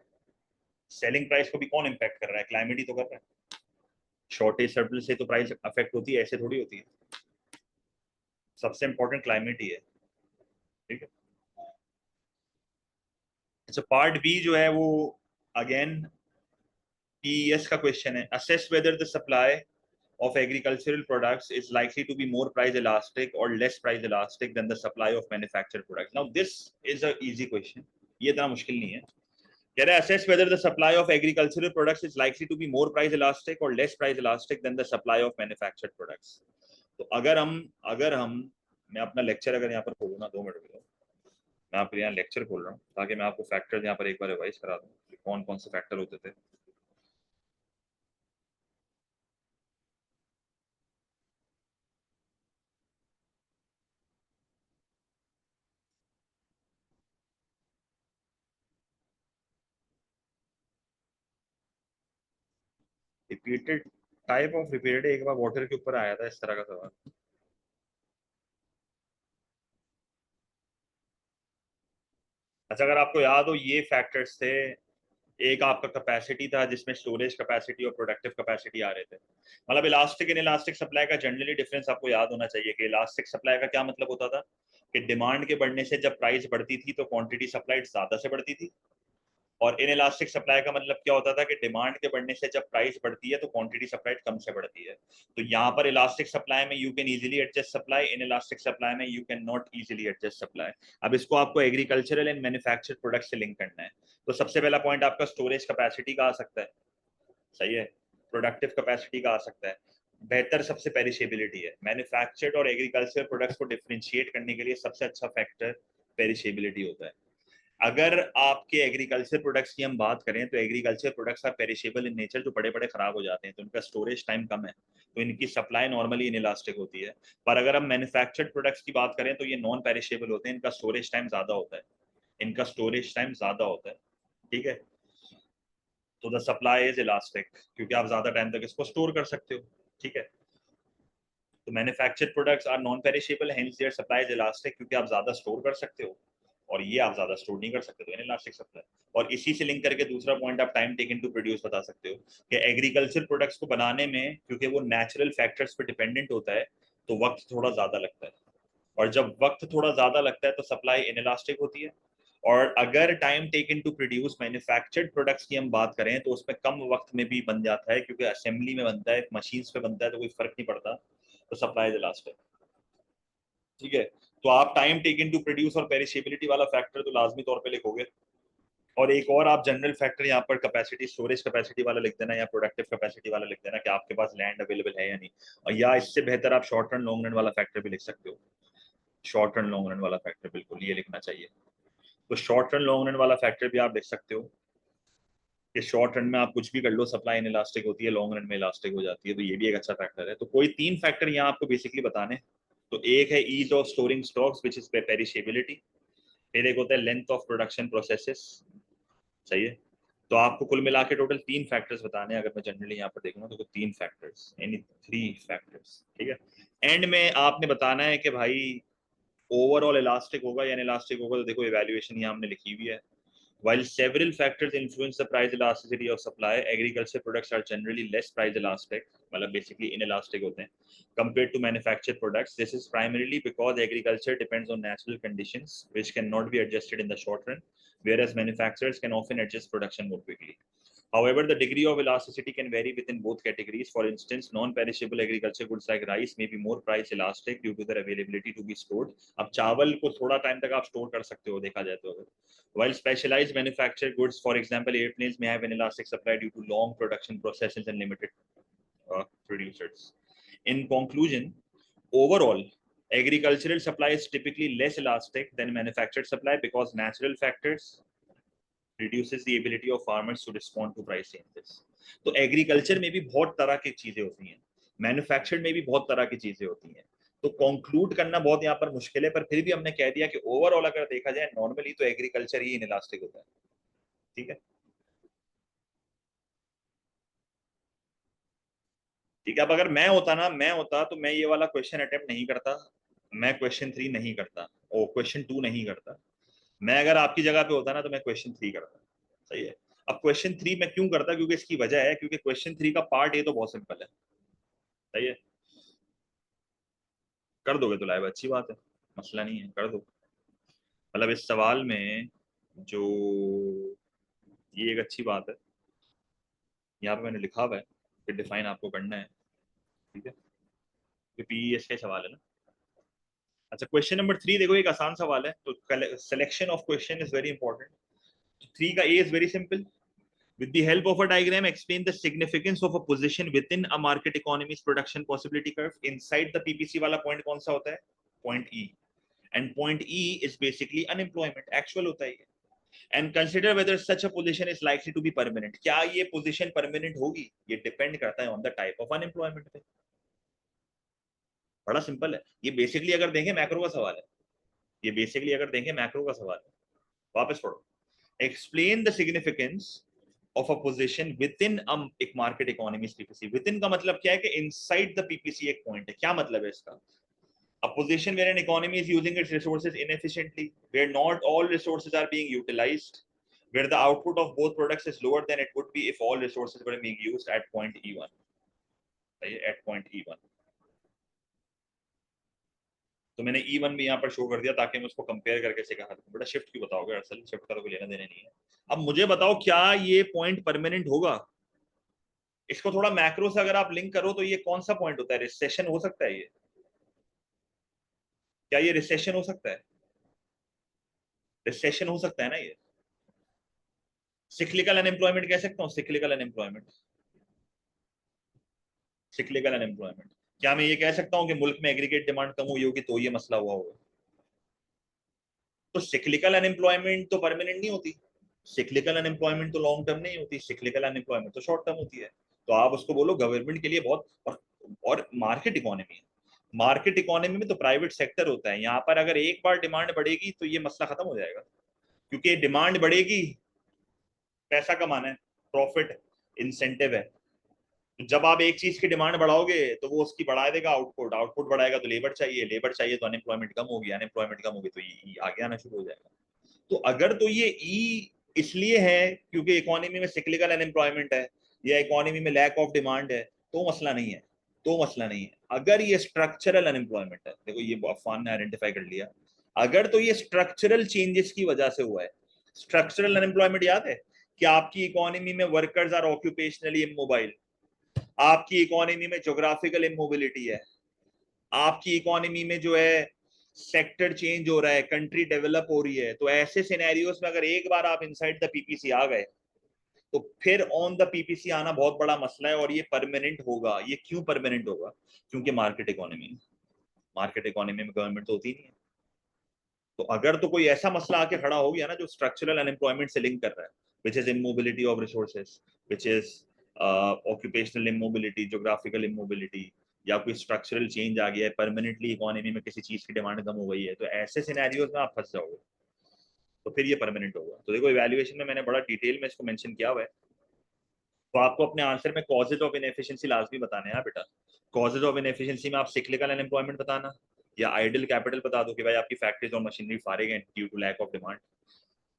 सेलिंग प्राइस को भी कौन इम्पैक्ट कर रहा है? क्लाइमेट ही तो कर रहा है। शॉर्टेज सर्विस से तो प्राइस अफेक्ट होती है, ऐसे थोड़ी होती है। सबसे इंपॉर्टेंट क्लाइमेट ही है, ठीक है। अच्छा, पार्ट बी जो है वो अगेन पीएस का क्वेश्चन है। Assess whether the supply of agricultural products is likely to be more price elastic or less price elastic than the supply of manufactured products। Now this is a easy question, ये इतना मुश्किल नहीं है। कह रहा है assess whether the supply of agricultural products is likely to be more price elastic or less price elastic than the supply of manufactured products। तो अगर हम मैं अपना लेक्चर अगर यहाँ पर खोलूँ ना, 2 मिनट में मैं आपके यहाँ लेक्चर खोल रहा हूँ ताकि मैं आपको फैक्टर्स यहाँ पर एक बार रिवाइज करा दूँ कौन कौन से फैक्टर होते थे। रिपीटेड टाइप ऑफ रिपीटेड, एक बार वाटर के ऊपर आया था इस तरह का सवाल। अच्छा, अगर आपको याद हो ये फैक्टर्स थे, एक आपका कैपेसिटी था जिसमें स्टोरेज कैपेसिटी और प्रोडक्टिव कैपेसिटी आ रहे थे। मतलब इलास्टिक इन इलास्टिक सप्लाई का जनरली डिफरेंस आपको याद होना चाहिए कि इलास्टिक सप्लाई का क्या मतलब होता था कि डिमांड के बढ़ने से जब प्राइस बढ़ती थी तो क्वांटिटी सप्लाइड ज्यादा से बढ़ती थी, और इन इलास्टिक सप्लाई का मतलब क्या होता था कि डिमांड के बढ़ने से जब प्राइस बढ़ती है तो क्वांटिटी सप्लाइड कम से बढ़ती है। तो यहाँ पर इलास्टिक सप्लाई में you can easily adjust supply, inelastic supply में you can not easily adjust supply. अब इसको आपको एग्रीकल्चरल एंड मैन्युफैक्चर्ड प्रोडक्ट से लिंक करना है। तो सबसे पहला पॉइंट आपका स्टोरेज कैपेसिटी का आ सकता है, सही है, प्रोडक्टिव कैपेसिटी का आ सकता है, बेहतर सबसे पेरिशेबिलिटी है। मैन्युफैक्चर्ड और एग्रीकल्चर प्रोडक्ट्स को डिफरेंशिएट करने के लिए सबसे अच्छा फैक्टर पेरिशेबिलिटी होता है। अगर आपके एग्रीकल्चर प्रोडक्ट्स की हम बात करें तो agriculture products are perishable in nature, जो बड़े बड़े खराब हो जाते हैं तो इनका स्टोरेज टाइम कम है, तो इनकी सप्लाई नॉर्मली इनइलास्टिक होती है। पर अगर हम मैन्युफैक्चर्ड प्रोडक्ट्स की बात करें तो ये नॉन पेरिशेबल होते हैं, इनका स्टोरेज टाइम ज्यादा होता है, इनका स्टोरेज टाइम ज्यादा होता है, ठीक है। तो द सप्लाई इज इलास्टिक क्योंकि आप ज्यादा टाइम तक इसको स्टोर कर सकते हो, ठीक है। तो manufactured products are non perishable, hence their supply is elastic क्योंकि आप ज्यादा स्टोर कर सकते हो, और ये आप ज्यादा स्टोर नहीं कर सकते, तो इनइलास्टिक सप्लाई। और इसी से लिंक करके दूसरा पॉइंट आप टाइम टेकन टू प्रोड्यूस बता सकते हो कि एग्रीकल्चर प्रोडक्ट्स को बनाने में क्योंकि वो नेचुरल फैक्टर्स पे डिपेंडेंट होता है तो वक्त थोड़ा ज्यादा लगता है, और जब वक्त थोड़ा ज्यादा लगता है तो सप्लाई इनइलास्टिक होती है। और अगर time taken to produce manufactured products की हम बात करें तो उसमें कम वक्त में भी बन जाता है क्योंकि असेंबली में बनता है, मशीन्स पे बनता है, तो कोई फर्क नहीं पड़ता, तो सप्लाई इज इलास्टिक, ठीक है। तो आप टाइम टेकन टू प्रोड्यूस और पेरिशेबिलिटी वाला फैक्टर तो लाजमी तौर पे लिखोगे, और एक और आप जनरल फैक्टर यहाँ पर कैपेसिटी, स्टोरेज कैपेसिटी वाला लिख देना या प्रोडक्टिव कैपेसिटी वाला लिख देना कि आपके पास लैंड अवेलेबल है या नहीं। और या इससे बेहतर आप शॉर्ट रन लॉन्ग रन वाला फैक्टर भी लिख सकते हो, शॉर्ट रन लॉन्ग रन वाला फैक्टर बिल्कुल ये लिखना चाहिए। तो शॉर्ट रन लॉन्ग रन वाला फैक्टर भी आप लिख सकते हो कि शॉर्ट रन में आप कुछ भी कर लो सप्लाई इन इलास्टिक होती है, लॉन्ग रन में इलास्टिक हो जाती है, तो ये भी एक अच्छा फैक्टर है। तो कोई तीन फैक्टर यहाँ आपको बेसिकली बताने। तो एक है ease of storing stocks which is perishability, फिर एक होता है लेंथ ऑफ प्रोडक्शन प्रोसेसेस, सही है। तो आपको कुल मिला के टोटल तीन फैक्टर्स बताने हैं, अगर मैं जनरली यहाँ पर देखूंगा तो तीन फैक्टर्स, यानी थ्री फैक्टर्स, ठीक है। एंड में आपने बताना है कि भाई ओवरऑल इलास्टिक होगा या इलास्टिक होगा, तो देखो इवैल्यूएशन यहाँ हमने लिखी हुई है। While several factors influence the price elasticity of supply, agriculture products are generally less price elastic, मतलब basically inelastic होते हैं, compared to manufactured products. This is primarily because agriculture depends on natural conditions, which cannot be adjusted in the short run, whereas manufacturers can often adjust production more quickly. However, the degree of elasticity can vary within both categories. For instance, non-perishable agriculture goods like rice may be more price elastic due to their availability to be stored. अब चावल को थोड़ा time तक आप store कर सकते हो देखा जाए तो अगर, while specialized manufactured goods, for example, airplanes may have an elastic supply due to long production processes and limited producers. In conclusion, overall, agricultural supply is typically less elastic than manufactured supply because natural factors reduces the ability of farmers to respond to price changes. तो agriculture में भी बहुत तरह की चीजें होती हैं, manufactured में भी बहुत तरह की चीजें होती हैं, तो कंक्लूड करना बहुत यहाँ पर मुश्किल है, पर फिर भी हमने कह दिया कि ओवरऑल अगर देखा जाए नॉर्मली तो एग्रीकल्चर ही इनइलास्टिक होता है, ठीक है। ठीक है, अब अगर मैं होता तो मैं ये वाला क्वेश्चन अटेम्प्ट नहीं करता, मैं क्वेश्चन थ्री नहीं करता, ओ क्वेश्चन टू नहीं करता। मैं अगर आपकी जगह पे होता ना तो मैं क्वेश्चन थ्री करता, सही है। अब क्वेश्चन थ्री मैं क्यों करता, क्योंकि इसकी वजह है क्योंकि क्वेश्चन थ्री का पार्ट ए तो बहुत सिंपल है, सही है। कर दोगे तो लाइव अच्छी बात है, मसला नहीं है, कर दो। मतलब इस सवाल में जो ये एक अच्छी बात है, यहाँ पे मैंने लिखा हुआ है कि डिफाइन आपको करना है, ठीक है, तो पीईएस का सवाल है ना। अच्छा, क्वेश्चन नंबर थ्री देखो, एक आसान सवाल है, तो selection of question is very important. Three का A is very simple, with the help of a diagram explain the significance of a position within a market economy's production possibility curve. Inside the PPC वाला point कौन सा होता है, point E, and point E is basically unemployment, actual होता है ये। And consider whether such a position is likely to be permanent, क्या ये पोजीशन परमानेंट होगी, ये डिपेंड करता है on the type of unemployment पे। बड़ा सिंपल है ये, बेसिकली अगर देखें मैक्रो का सवाल है, ये बेसिकली अगर देखें मैक्रो का सवाल है। वापस पढ़ो, explain the significance of a position within एक market economy PPC. Within का मतलब क्या है कि इनसाइड द पीपीसी एक पॉइंट है। क्या मतलब है इसका? A position where an economy is using its resources inefficiently, where not all resources are being utilized, where the output of both products is lower than it would be if all resources were being used at point E1. At point E1. तो मैंने E1 भी यहाँ पर show कर दिया ताकि मैं उसको कंपेयर करके से कहा बेटा शिफ्ट क्यों बताओगे, असल शिफ्ट का तो कोई लेना देना नहीं है। अब मुझे बताओ क्या ये पॉइंट परमानेंट होगा? इसको थोड़ा मैक्रो से अगर आप लिंक करो तो ये कौन सा पॉइंट होता है? रिसेशन हो सकता है ये? क्या ये रिसेशन हो सकता है? रिसेशन हो सकता है ना ये? सिक्लिकल अनएम्प्लॉयमेंट कह सकता हूँ, सिक्लिकल अनएम्प्लॉयमेंट। सिक्लिकल अनएम्प्लॉयमेंट क्या मैं ये कह सकता हूँ कि मुल्क में एग्रीगेट डिमांड कम हुई होगी तो ये मसला हुआ होगा? तो सिक्लिकल अनएम्प्लॉयमेंट तो परमानेंट नहीं होती, सिक्लिकल अनएम्प्लॉयमेंट तो लॉन्ग टर्म नहीं होती, सिक्लिकल अनएम्प्लॉयमेंट तो शॉर्ट टर्म होती है। तो आप उसको बोलो गवर्नमेंट के लिए बहुत, और मार्केट इकोनॉमी है, मार्केट इकोनॉमी में तो प्राइवेट सेक्टर होता है। यहाँ पर अगर एक बार डिमांड बढ़ेगी तो ये मसला खत्म हो जाएगा, क्योंकि डिमांड बढ़ेगी, पैसा कमाना है, प्रॉफिट, इंसेंटिव है। जब आप एक चीज की डिमांड बढ़ाओगे तो वो उसकी बढ़ा देगा आउटपुट, आउटपुट बढ़ाएगा तो लेबर चाहिए, लेबर चाहिए तो अनएम्प्लॉयमेंट कम होगी, अनएम्प्लॉयमेंट कम होगी तो ये आगे आना शुरू हो जाएगा। तो अगर तो ये ई इसलिए है क्योंकि इकोनॉमी में सिक्लिकल अनएम्प्लॉयमेंट है या इकोनॉमी में लैक ऑफ डिमांड है तो मसला नहीं है, तो मसला नहीं है। अगर ये स्ट्रक्चरल अनएम्प्लॉयमेंट है, देखो ये अफवान ने आइडेंटिफाई कर लिया, अगर तो ये स्ट्रक्चरल चेंजेस की वजह से हुआ है। स्ट्रक्चरल अनएम्प्लॉयमेंट याद है कि आपकी इकोनॉमी में वर्कर्स आर ऑक्यूपेशनली इमोबाइल, आपकी इकोनॉमी में ज्योग्राफिकल इमोबिलिटी है, आपकी इकोनॉमी में जो है सेक्टर चेंज हो रहा है, कंट्री डेवलप हो रही है। तो ऐसे सिनेरियोस में अगर एक बार आप इनसाइड द पीपीसी आ गए तो फिर ऑन द पीपीसी आना बहुत बड़ा मसला है, और ये परमानेंट होगा। ये क्यों परमानेंट होगा? क्योंकि मार्केट इकोनॉमी, मार्केट इकोनॉमी में गवर्नमेंट तो होती नहीं है। तो अगर तो कोई ऐसा मसला आके खड़ा हो गया ना जो स्ट्रक्चरल अनएम्प्लॉयमेंट से लिंक कर रहा है, which is immobility of resources, which is occupational immobility, geographical immobility, या कोई स्ट्रक्चरल चेंज आ गया है, परमानेंटली इकोनॉमी में किसी चीज की डिमांड कम हो गई है, तो ऐसे सिनेरियोज में आप फंस जाओगे, तो फिर ये परमानेंट होगा। तो देखो इवैल्यूएशन में मैंने बड़ा डिटेल में इसको मेंशन किया हुआ है। तो आपको अपने आंसर में कॉजेज ऑफ इनएफिशिएंसी लाजमी बताने हैं बेटा। कॉजेज ऑफ इनएफिशिएंसी में आप सिक्लिकल अनएम्प्लॉयमेंट बताना या आइडल कैपिटल बता दो कि भाई आपकी फैक्ट्रीज और मशीनरी फारिग हैं due to lack of demand.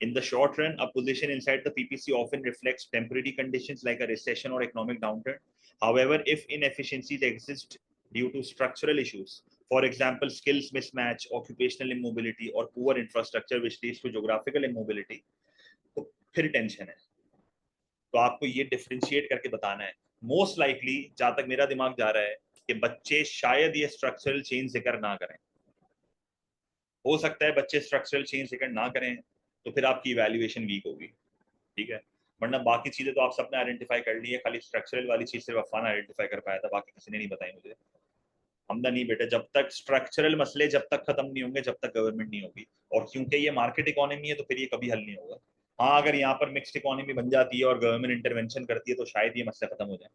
In the short run, a position inside the PPC often reflects temporary conditions like a recession or economic downturn. However, if inefficiencies exist due to structural issues, for example, skills mismatch, occupational immobility, or poor infrastructure which leads to geographical immobility, तो फिर tension है। तो आपको ये differentiate करके बताना है। Most likely जहां तक मेरा दिमाग जा रहा है कि बच्चे शायद ये स्ट्रक्चरल चेंज जिक्र ना करें, हो सकता है बच्चे स्ट्रक्चरल चेंज जिक्र ना करें तो फिर आपकी इवैल्यूएशन वीक होगी, ठीक है। वरना बाकी चीजें तो आप सबने आइडेंटिफाई कर ली है, खाली स्ट्रक्चरल वाली चीज सिर्फ अफवान आइडेंटिफाई कर पाया था, बाकी किसी ने नहीं बताई मुझे। हमदा नहीं बेटा, जब तक स्ट्रक्चरल मसले जब तक खत्म नहीं होंगे जब तक गवर्नमेंट नहीं होगी, और क्योंकि ये मार्केट इकोनॉमी है तो फिर ये कभी हल नहीं होगा। हाँ अगर यहाँ पर मिक्स्ड इकोनॉमी बन जाती है और गवर्नमेंट इंटरवेंशन करती है तो शायद ये मसले खत्म हो जाए,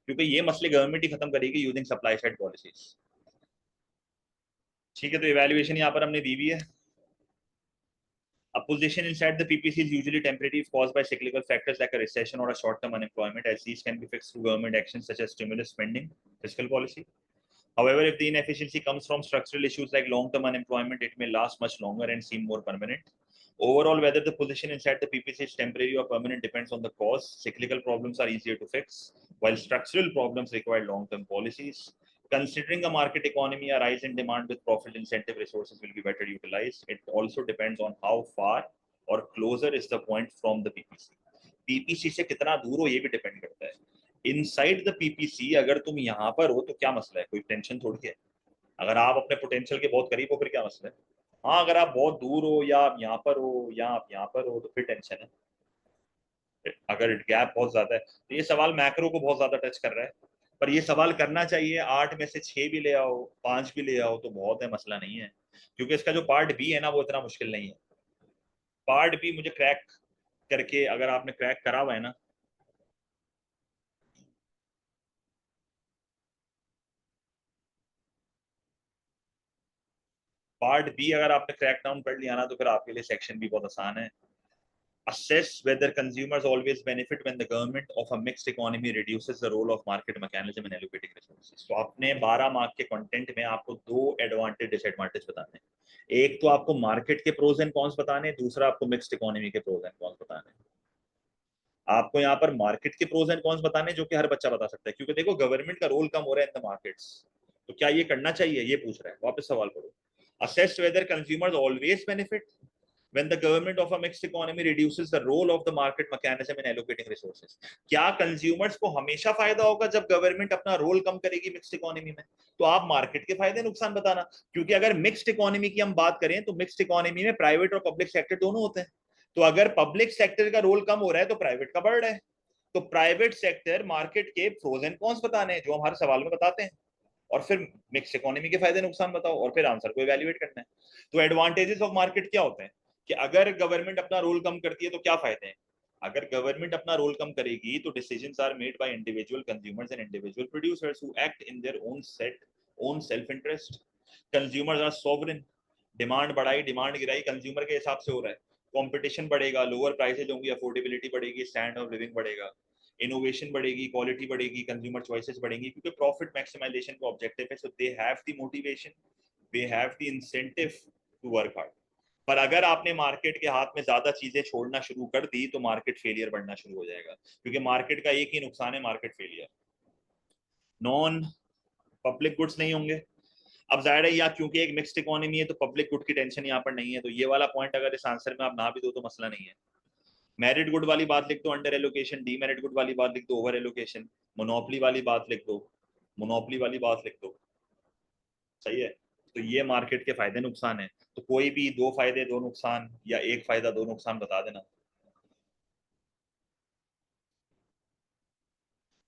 क्योंकि ये मसले गवर्नमेंट ही खत्म करेगी यूजिंग सप्लाई साइड पॉलिसीज। ठीक है, तो इवैल्यूएशन यहाँ पर हमने दी हुई है। A position inside the PPC is usually temporary if caused by cyclical factors like a recession or a short-term unemployment, as these can be fixed through government actions such as stimulus spending, fiscal policy. However, if the inefficiency comes from structural issues like long-term unemployment, it may last much longer and seem more permanent. Overall, whether the position inside the PPC is temporary or permanent depends on the cause. Cyclical problems are easier to fix, while structural problems require long-term policies. Considering a market economy, a rise in demand with profit incentive resources will be better utilized. It also depends on how far or closer is the point from the PPC. PPC से कितना दूर हो ये भी depend करता है। Inside the PPC अगर तुम यहाँ पर हो तो क्या मसला है, कोई टेंशन थोड़ी है। अगर आप अपने पोटेंशियल के बहुत करीब हो फिर क्या मसला है। हाँ अगर आप बहुत दूर हो या आप यहाँ पर हो या आप यहाँ पर हो तो फिर टेंशन है। अगर गैप बहुत ज्यादा है तो ये सवाल मैक्रो को बहुत ज्यादा टच कर रहा है, पर ये सवाल करना चाहिए। 8 में से 6 भी ले आओ, 5 भी ले आओ तो बहुत है, मसला नहीं है, क्योंकि इसका जो पार्ट बी है ना वो इतना मुश्किल नहीं है। पार्ट बी मुझे क्रैक करके, अगर आपने क्रैक करा हुआ है ना, पार्ट बी अगर आपने क्रैक डाउन कर लिया ना तो फिर आपके लिए सेक्शन भी बहुत आसान है। assess whether consumers always benefit when the government of a mixed economy reduces the role of market mechanism in allocating resources. तो अपने 12 मार्क के कंटेंट में आपको दो एडवांटेज डिसएडवांटेज बताने हैं। एक तो आपको मार्केट के प्रोज एंड कॉन्स बताने, दूसरा आपको मिक्स्ड इकोनॉमी के प्रोज एंड कॉन्स बताने। आपको यहाँ पर मार्केट के प्रोज एंड कॉन्स बताने जो कि हर बच्चा बता सकता है, क्योंकि देखो गवर्नमेंट का रोल कम हो रहा है इन द मार्केट्स, तो क्या ये करना चाहिए, ये पूछ रहा है। वापस सवाल करो, assess whether consumers always benefit when the government of a mixed economy reduces the role of the market mechanism in allocating resources। क्या कंज्यूमर्स को हमेशा फायदा होगा जब गवर्नमेंट अपना रोल कम करेगी मिक्स्ड इकोनॉमी में? तो आप मार्केट के फायदे नुकसान बताना, क्योंकि अगर मिक्स्ड इकोनॉमी की हम बात करें तो मिक्स्ड इकोनॉमी में प्राइवेट और पब्लिक सेक्टर दोनों होते हैं। तो अगर पब्लिक सेक्टर का रोल कम हो रहा है तो प्राइवेट का बढ़ रहा है। तो प्राइवेट सेक्टर मार्केट के प्रोज एंड कॉन्स बताने हैं जो हम हर सवाल में बताते हैं, और फिर मिक्स इकोनॉमी के फायदे नुकसान बताओ और फिर आंसर को इवैल्यूएट करना है। तो एडवांटेजेस ऑफ मार्केट क्या होते हैं कि अगर गवर्नमेंट अपना रोल कम करती है तो क्या फायदे हैं? अगर गवर्नमेंट अपना रोल कम करेगी तो decisions are made by individual consumers and individual producers who act in their own self interest. Consumers are sovereign. Demand बढ़ाई डिमांड गिराई कंज्यूमर के हिसाब से हो रहा है। कंपटीशन बढ़ेगा, लोअर प्राइसेज होंगी, अफोर्डेबिलिटी बढ़ेगी, स्टैंडर्ड ऑफ लिविंग बढ़ेगा, इनोवेशन बढ़ेगी, क्वालिटी बढ़ेगी, कंज्यूमर चॉइसेस बढ़ेंगी, क्योंकि प्रॉफिट मैक्सिमाइजेशन का ऑब्जेक्टिव है। So they have the motivation, they have the incentive to work hard. पर अगर आपने मार्केट के हाथ में ज्यादा चीजें छोड़ना शुरू कर दी तो मार्केट फेलियर बढ़ना शुरू हो जाएगा, क्योंकि मार्केट का एक ही नुकसान है, market failure. Non public goods नहीं होंगे। अब जाहिर है, या क्योंकि एक मिक्स्ड इकोनॉमी है तो पब्लिक गुड की टेंशन यहाँ पर नहीं है, तो ये वाला पॉइंट अगर इस आंसर में आप ना भी दो तो मसला नहीं है। मेरिट गुड वाली बात लिख दो अंडर एलोकेशन, डीमेरिट गुड वाली बात लिख दो ओवर एलोकेशन, मोनोपली वाली बात लिख दो, मोनोपली वाली बात लिख दो। सही है। तो ये मार्केट के फायदे नुकसान है, तो कोई भी दो फायदे दो नुकसान या एक फायदा दो नुकसान बता देना।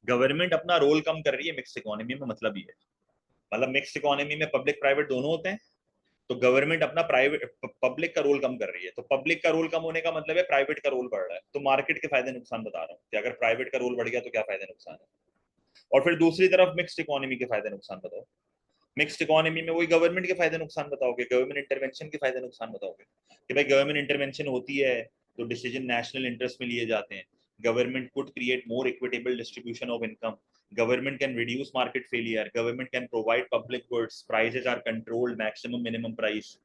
गवर्नमेंट अपना रोल कम कर रही है मिक्स इकोनॉमी में, मतलब ये है, मतलब मिक्स इकोनॉमी में पब्लिक प्राइवेट दोनों होते हैं, तो गवर्नमेंट अपना प्राइवेट पब्लिक का रोल कम कर रही है, तो पब्लिक का रोल कम होने का मतलब है प्राइवेट का रोल बढ़ रहा है। तो मार्केट के फायदे नुकसान बता रहा हूँ कि अगर प्राइवेट का रोल बढ़ गया तो क्या फायदे नुकसान है। और फिर दूसरी तरफ मिक्स्ड इकोनॉमी के फायदे नुकसान बताओ। मिक्स्ड इकोनॉमी में वही गवर्नमेंट के फायदे नुकसान बताओगे, गवर्नमेंट इंटरवेंशन के फायदे नुकसान बताओगे कि भाई गवर्नमेंट इंटरवेंशन होती है तो डिसीजन नेशनल इंटरेस्ट में लिए जाते हैं। Government could create more equitable distribution of income, government can reduce market failure, government can provide public goods, prices are controlled, maximum minimum price.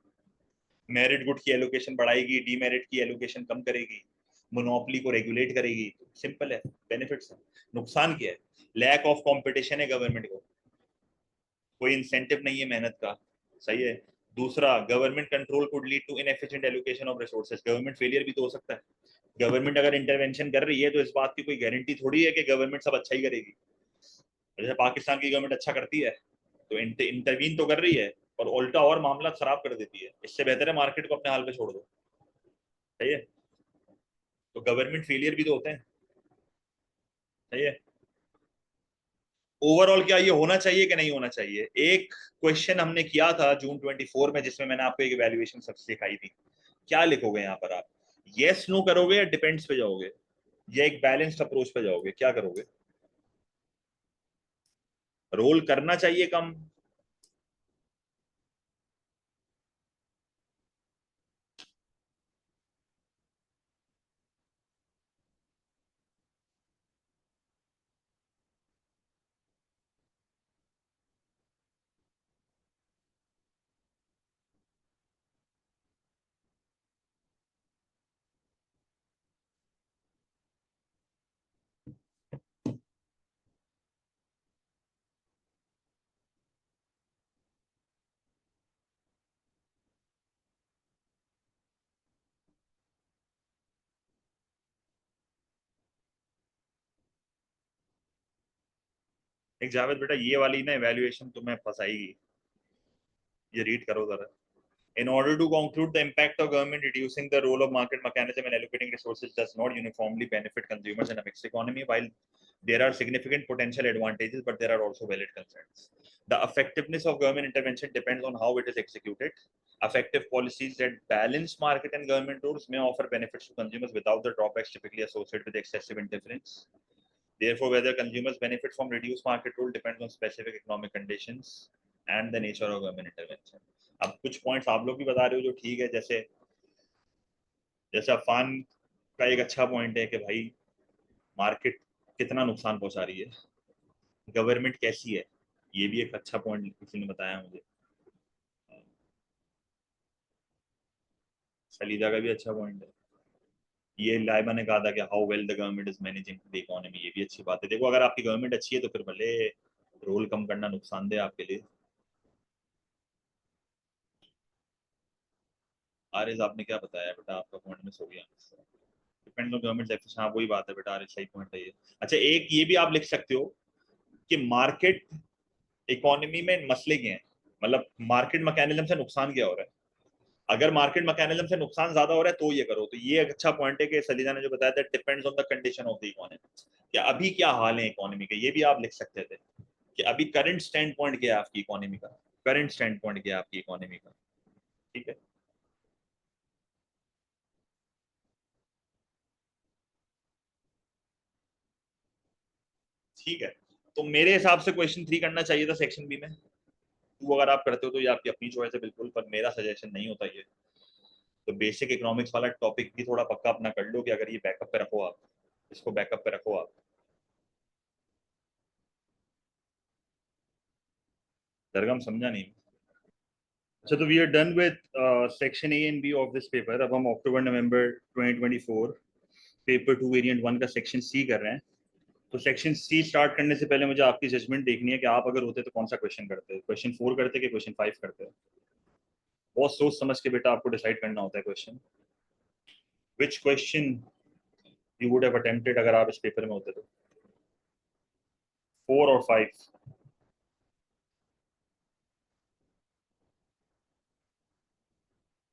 Merit good की allocation बढ़ाएगी, demerit की allocation कम करेगी, monopoly को रेगुलेट करेगी। Simple है, benefits है। नुकसान क्या है? लैक ऑफ कंपटीशन है गवर्नमेंट को, कोई इंसेंटिव नहीं है मेहनत का। सही है। दूसरा, government control could lead to inefficient allocation of resources, government failure भी तो हो सकता है। गवर्नमेंट अगर इंटरवेंशन कर रही है तो इस बात की कोई गारंटी थोड़ी है कि गवर्नमेंट सब अच्छा ही करेगी। जैसे पाकिस्तान की गवर्नमेंट अच्छा करती है तो इंटरवीन तो कर रही है, और उल्टा और मामला खराब कर देती है। इससे बेहतर है मार्केट को अपने हाल पे छोड़ दो। सही है। तो गवर्नमेंट फेलियर भी तो होते हैं। सही है। ओवरऑल क्या ये होना चाहिए कि नहीं होना चाहिए? एक क्वेश्चन हमने किया था जून 24 में जिसमें मैंने आपको एक इवैल्यूएशन सब सिखाई थी। क्या लिखोगे यहाँ पर आप? यस नो करोगे या डिपेंड्स पे जाओगे, या एक बैलेंस्ड अप्रोच पे जाओगे? क्या करोगे? रोल करना चाहिए कम? एक जावेद बेटा, ये वाली ना इवैल्यूएशन तुम्हें फंसाएगी, ये रीड करो जरा। In order to conclude, the impact of government reducing the role of market mechanism in allocating resources does not uniformly benefit consumers in a mixed economy. While there are significant potential advantages, but there are also valid concerns. The effectiveness of government intervention depends on how it is executed. Effective policies that balance market and government roles may offer benefits to consumers without the drawbacks typically associated with excessive interference. Therefore, whether consumers benefit from reduced market role depends on specific economic conditions and the nature of government intervention. अब कुछ points आप लोग भी बता रहे हो जो ठीक है, जैसे जैसे अफान का एक अच्छा पॉइंट है कि भाई मार्केट कितना नुकसान पहुंचा रही है, गवर्नमेंट कैसी है, ये भी एक अच्छा पॉइंट किसी ने बताया मुझे। सलीजा का भी अच्छा पॉइंट है। ये लाइबा ने कहा था कि how well the government is managing the economy, ये भी अच्छी बात है। देखो अगर आपकी गवर्नमेंट अच्छी है तो फिर भले रोल कम करना नुकसानदेह आपके लिए। आरिज आपने क्या बताया बेटा, आपका पॉइंट मिस हो गया। डिपेंड ऑन गवर्नमेंट एफिशिएंसी, हाँ वही बात है बेटा, आरिज सही पॉइंट है ये। अच्छा एक ये भी आप लिख सकते हो कि मार्केट इकोनॉमी में मसले क्या हैं, मतलब मार्केट मैकेनिज्म से नुकसान क्या हो रहा है। अगर मार्केट मैकेनिज्म से नुकसान ज्यादा हो रहा है तो ये करो। तो ये एक अच्छा पॉइंट है कि सलीजा ने जो बताया था, depends on the condition of the economy, कि अभी क्या हाल है इकोनॉमी के, ये भी आप लिख सकते थे कि अभी करंट स्टैंड पॉइंट क्या है आपकी इकोनॉमी का, करंट स्टैंड पॉइंट क्या है आपकी इकोनॉमी का। ठीक है। ठीक है, तो मेरे हिसाब से क्वेश्चन 3 करना चाहिए था सेक्शन बी में। टू अगर आप करते हो तो ये आपकी अपनी चॉइस है बिल्कुल, पर मेरा सजेशन नहीं होता ये। तो बेसिक इकोनॉमिक्स वाला टॉपिक भी थोड़ा पक्का अपना कर लो, कि अगर ये बैकअप पे रखो आप, इसको बैकअप पे रखो आप। दरगम समझा नहीं। अच्छा तो we are done with section A and B of this paper. अब हम अक्टूबर नवंबर 2024 पेपर 2 वेरिएंट 1 का सेक्शन सी कर रहे हैं। तो सेक्शन सी स्टार्ट करने से पहले मुझे आपकी जजमेंट देखनी है कि आप अगर होते तो कौन सा क्वेश्चन करते, क्वेश्चन 4 करते कि क्वेश्चन 5 करते। बहुत सोच समझ के बेटा आपको डिसाइड करना होता है question, which question you would have attempted अगर आप इस पेपर में होते तो, 4 और 5।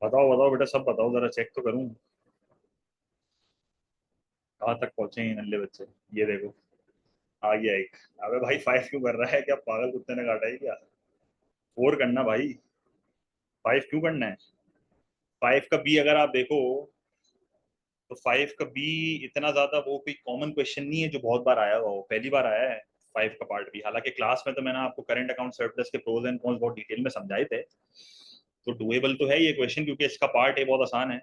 बताओ बताओ बेटा, सब बताओ, जरा चेक तो करूं कहाँ तक पहुंचे हैं नल्ले बच्चे। ये देखो आ गया एक। अबे भाई 5 क्यों कर रहा है, क्या पागल कुत्ते ने काटा है क्या। 4 करना भाई, 5 क्यों करना है। 5 का बी अगर आप देखो तो 5 का बी इतना ज्यादा वो कोई कॉमन क्वेश्चन नहीं है जो बहुत बार आया हुआ, वो पहली बार आया है 5 का पार्ट भी। हालांकि क्लास में तो मैंने आपको करंट अकाउंट सरप्लस के प्रोज एंड कॉन्स बहुत डिटेल में समझाए थे, तो डुएबल तो है ये क्वेश्चन क्योंकि इसका पार्ट है बहुत आसान है।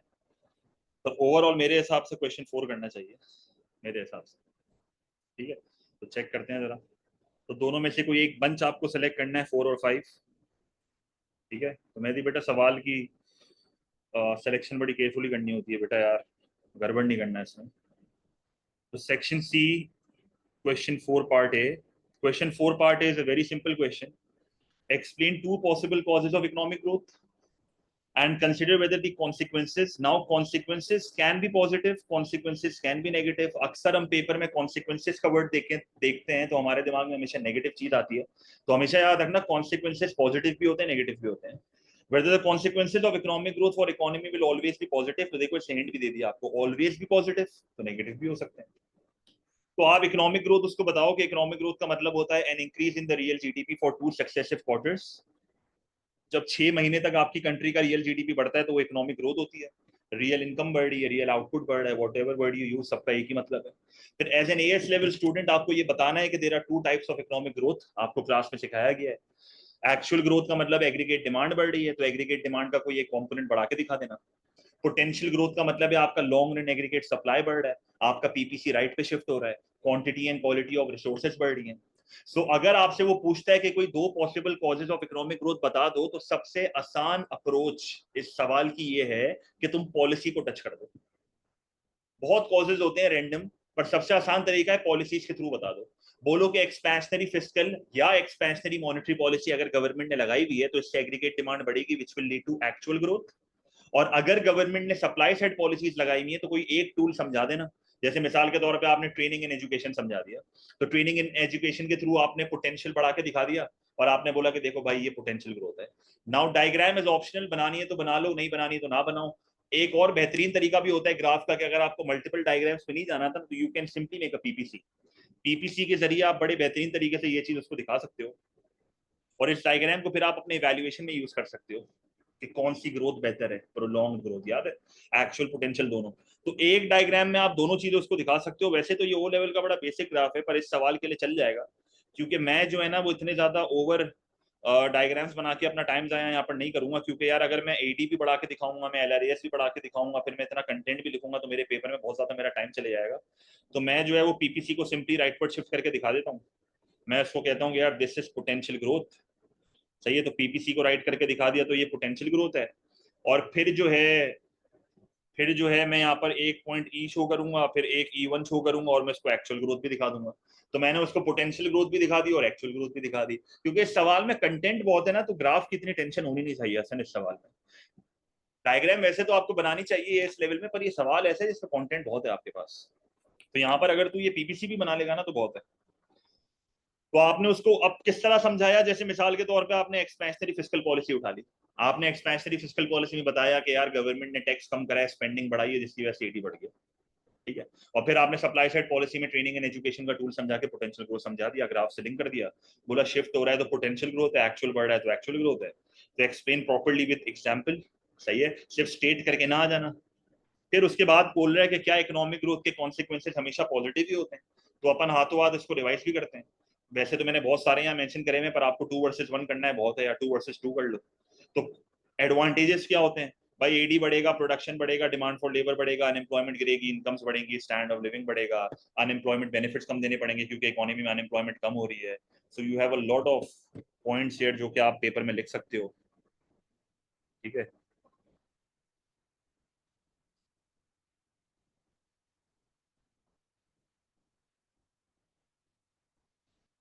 तो ओवरऑल मेरे हिसाब से क्वेश्चन 4 करना चाहिए मेरे हिसाब से। ठीक है, तो चेक करते हैं जरा। तो दोनों में से कोई एक बंच आपको सेलेक्ट करना है, 4 और 5। ठीक है, तो मेरी बेटा सवाल की सिलेक्शन बड़ी केयरफुली करनी होती है बेटा यार, गड़बड़ नहीं करना है इसमें। तो section C question 4 part A, question 4 part A is a very simple question. Explain two possible causes of economic growth and consider whether the consequences, now consequences can be positive, consequences can be negative। अक्सर हम paper में consequences का word देखते हैं तो हमारे दिमाग में हमेशा नेगेटिव चीज आती है। तो हमेशा याद रखना consequences पॉजिटिव भी होते हैं नेगेटिव भी होते हैं। whether the consequences of economic growth for economy will always be positive, तो देखो इसे हिंट भी दे दिया आपको, always be positive तो नेगेटिव भी हो सकते हैं। तो आप इकोनॉमिक ग्रोथ उसको बताओ कि इकोनॉमिक ग्रोथ का मतलब होता है an increase in the real GDP for 2 successive quarters. जब 6 महीने तक आपकी कंट्री का रियल जीडीपी बढ़ता है तो वो इकोनॉमिक ग्रोथ होती है। रियल इनकम बढ़ रही है, रियल आउटपुट बढ़ रहा है, whatever word you use सबका एक ही मतलब है। फिर as an AS level student आपको ये बताना है कि there are 2 types of economic growth, आपको क्लास में सिखाया गया है। एक्चुअल ग्रोथ का मतलब एग्रीगेट डिमांड बढ़ रही है, तो एग्रीगेट डिमांड का कोई एक कॉम्पोनेंट बढ़ा के दिखा देना। पोटेंशियल ग्रोथ का मतलब है आपका लॉन्ग रन एग्रीगेट सप्लाई बढ़ रहा है, आपका पीपीसी राइट पे शिफ्ट हो रहा है, quantity and quality of resources बढ़ रही है। सो अगर आपसे वो पूछता है कि कोई 2 possible causes of economic growth बता दो, तो सबसे आसान अप्रोच इस सवाल की ये है कि तुम पॉलिसी को टच कर दो। बहुत कॉजेज होते हैं रैंडम, पर सबसे आसान तरीका है पॉलिसीज के थ्रू बता दो। बोलो कि एक्सपेंशनरी फिस्कल या एक्सपेंशनरी मॉनेटरी पॉलिसी अगर गवर्नमेंट ने लगाई हुई है तो इससे एग्रीगेट डिमांड बढ़ेगी which will lead to actual growth. और अगर गवर्नमेंट ने सप्लाई साइड पॉलिसीज लगाई हुई है तो कोई एक टूल समझा देना। जैसे मिसाल के तौर पे आपने ट्रेनिंग इन एजुकेशन समझा दिया, तो ट्रेनिंग इन एजुकेशन के थ्रू आपने पोटेंशियल बढ़ा के दिखा दिया और आपने बोला कि देखो भाई ये पोटेंशियल ग्रोथ है। नाउ डायग्राम इज ऑप्शनल, बनानी है तो बना लो, नहीं बनानी है तो ना बनाओ। एक और बेहतरीन तरीका भी होता है ग्राफ का कि अगर आपको मल्टीपल डायग्राम्स में नहीं जाना था तो you can simply make a PPC. PPC के जरिए आप बड़े बेहतरीन तरीके से ये चीज उसको दिखा सकते हो और इस डायग्राम को फिर आप अपने इवैल्यूएशन में यूज कर सकते हो कि कौन सी ग्रोथ बेहतर है, प्रोलॉन्ग ग्रोथ याद है एक्चुअल पोटेंशियल दोनों। तो एक डायग्राम में आप दोनों चीजें उसको दिखा सकते हो। वैसे तो ये ओ लेवल का बड़ा बेसिक ग्राफ है पर इस सवाल के लिए चल जाएगा, क्योंकि मैं जो है ना वो इतने ज्यादा ओवर डायग्राम्स बना के अपना टाइम जाया यहाँ पर नहीं करूंगा, क्योंकि यार अगर मैं एडी भी बढ़ा के दिखाऊंगा, मैं एलआरएस भी बढ़ा के दिखाऊंगा, फिर मैं इतना कंटेंट भी लिखूंगा तो मेरे पेपर में बहुत ज्यादा मेरा टाइम चले जाएगा। तो मैं जो है वो पीपीसी को सिंपली राइट पर शिफ्ट करके दिखा देता हूँ। मैं उसको कहता हूँ यार दिस इज पोटेंशियल ग्रोथ। सही है, तो पीपीसी को राइट करके दिखा दिया तो ये पोटेंशियल ग्रोथ है। और फिर जो है मैं यहाँ पर एक पॉइंट ई शो करूंगा, फिर एक ई वन शो करूंगा, और मैं उसको एक्चुअल ग्रोथ भी दिखा दूंगा। तो मैंने उसको पोटेंशियल ग्रोथ भी दिखा दी और एक्चुअल ग्रोथ भी दिखा दी, क्योंकि इस सवाल में कंटेंट बहुत है ना, तो ग्राफ की इतनी टेंशन होनी नहीं चाहिए असल इस सवाल में। डायग्राम वैसे तो आपको बनानी चाहिए इस लेवल में, पर ये सवाल ऐसा है जिसका कंटेंट बहुत है आपके पास। तो यहाँ पर अगर तू ये पीपीसी भी बना लेगा ना तो बहुत है। तो आपने उसको अब किस तरह समझाया, जैसे मिसाल के तौर पे आपने एक्सपेंशनरी फिस्कल पॉलिसी उठा ली। आपने एक्सपेंशनरी फिस्कल पॉलिसी में बताया कि यार गवर्नमेंट ने टैक्स कम करा है, स्पेंडिंग बढ़ाई है, जिसकी वजह से एडी बढ़ गया। ठीक है। और फिर आपने सप्लाई साइड पॉलिसी में ट्रेनिंग एंड एजुकेशन का टूल समझा के पोटेंशियल ग्रोथ समझा दिया, ग्राफ से लिंक कर दिया, बोला शिफ्ट हो रहा है तो पोटेंशियल ग्रोथ है, एक्चुअल बढ़ रहा है तो एक्चुअल ग्रोथ है। तो एक्सप्लेन प्रॉपर्ली विद एग्जांपल। सही है, सिर्फ स्टेट करके ना आ जाना। फिर उसके बाद बोल रहा है कि क्या इकोनॉमिक ग्रोथ के कॉन्सिक्वेंसेस हमेशा पॉजिटिव ही होते हैं। तो अपन हाथों हाथ इसको रिवाइज भी करते हैं। वैसे तो मैंने बहुत सारे यहाँ मेंशन करे हुए हैं, पर आपको 2 वर्सेस 1 करना है बहुत है, या 2 वर्सेस 2 कर लो। तो एडवांटेजेस क्या होते हैं भाई? एडी बढ़ेगा, प्रोडक्शन बढ़ेगा, डिमांड फॉर लेबर बढ़ेगा, अनएम्प्लॉयमेंट गिरेगी, इनकम्स बढ़ेंगी, स्टैंडर्ड ऑफ लिविंग बढ़ेगा, अनएम्प्लॉयमेंट बेनिफिट्स कम देने पड़ेंगे क्योंकि इकोनॉमी में अनएम्प्लॉयमेंट कम हो रही है। So you have a lot of points here जो कि आप पेपर में लिख सकते हो। ठीक है।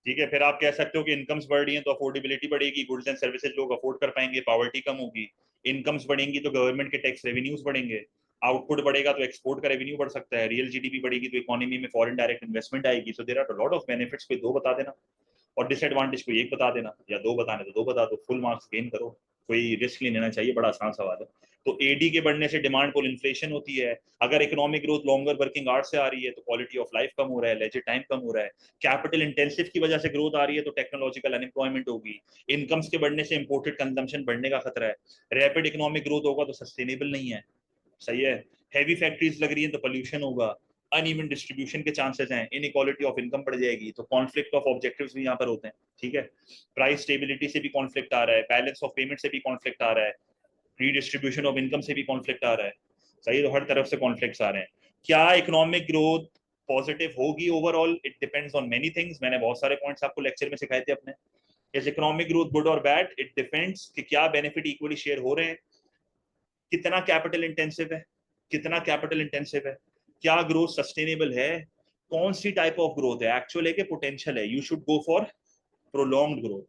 ठीक है, फिर आप कह सकते हो कि इनकम्स बढ़ रही हैं तो अफोर्डेबिलिटी बढ़ेगी, गुड्स एंड सर्विसेज लोग अफोर्ड कर पाएंगे, पॉवर्टी कम होगी। इनकम्स बढ़ेंगी तो गवर्नमेंट के टैक्स रेवेन्यूज बढ़ेंगे। आउटपुट बढ़ेगा तो एक्सपोर्ट का रेवेन्यू बढ़ सकता है, रियल जीडीपी बढ़ेगी तो इकोनॉमी में फॉरेन डायरेक्ट इन्वेस्टमेंट आएगी। So there are lot of benefits, कोई दो बता देना, और डिसएडवांटेज को एक बता देना, या दो बताने तो दो बता दो, फुल मार्क्स गेन करो। कोई रिस्क नहीं लेना चाहिए, बड़ा आसान सवाल है। तो एडी के बढ़ने से डिमांड पुल इन्फ्लेशन होती है। अगर economic growth longer working hours से आ रही है तो क्वालिटी ऑफ लाइफ कम हो रहा है, लेजर टाइम कम हो रहा है। कैपिटल इंटेंसिव की वजह से ग्रोथ आ रही है तो टेक्नोलॉजिकल अनएम्प्लॉयमेंट होगी। इनकम्स के बढ़ने से इंपोर्टेड कंजम्पशन बढ़ने का खतरा है। रैपिड इकोनॉमिक ग्रोथ होगा तो सस्टेनेबल नहीं है। सही है। हैवी फैक्ट्रीज लग रही है तो पोल्यूशन होगा। अनइवन डिस्ट्रीब्यूशन के चांसेस हैं, इनइक्वालिटी ऑफ इनकम बढ़ जाएगी, तो कॉन्फ्लिक्ट ऑफ ऑब्जेक्टिव्स भी यहाँ पर होते हैं। ठीक है। प्राइस स्टेबिलिटी से भी कॉन्फ्लिक्ट आ रहा है, बैलेंस ऑफ पेमेंट से भी कॉन्फ्लिक्ट आ रहा है, रीडिस्ट्रीब्यूशन ऑफ इनकम से भी कॉन्फ्लिक्ट आ रहा है। सही, तो हर तरफ से कॉन्फ्लिक्ट्स आ रहे हैं। क्या इकोनॉमिक ग्रोथ पॉजिटिव होगी overall? It depends on many things. मैंने बहुत सारे पॉइंट्स आपको लेक्चर में सिखाए थे अपने। इज इकोनॉमिक ग्रोथ गुड और बैड? इट डिपेंड्स कि क्या बेनिफिट इक्वली शेयर हो रहे हैं, कितना कैपिटल इंटेंसिव है, कितना कैपिटल इंटेंसिव है, क्या ग्रोथ सस्टेनेबल है, कौन सी टाइप ऑफ ग्रोथ है, एक्चुअल है कि पोटेंशियल है। You should go for prolonged growth.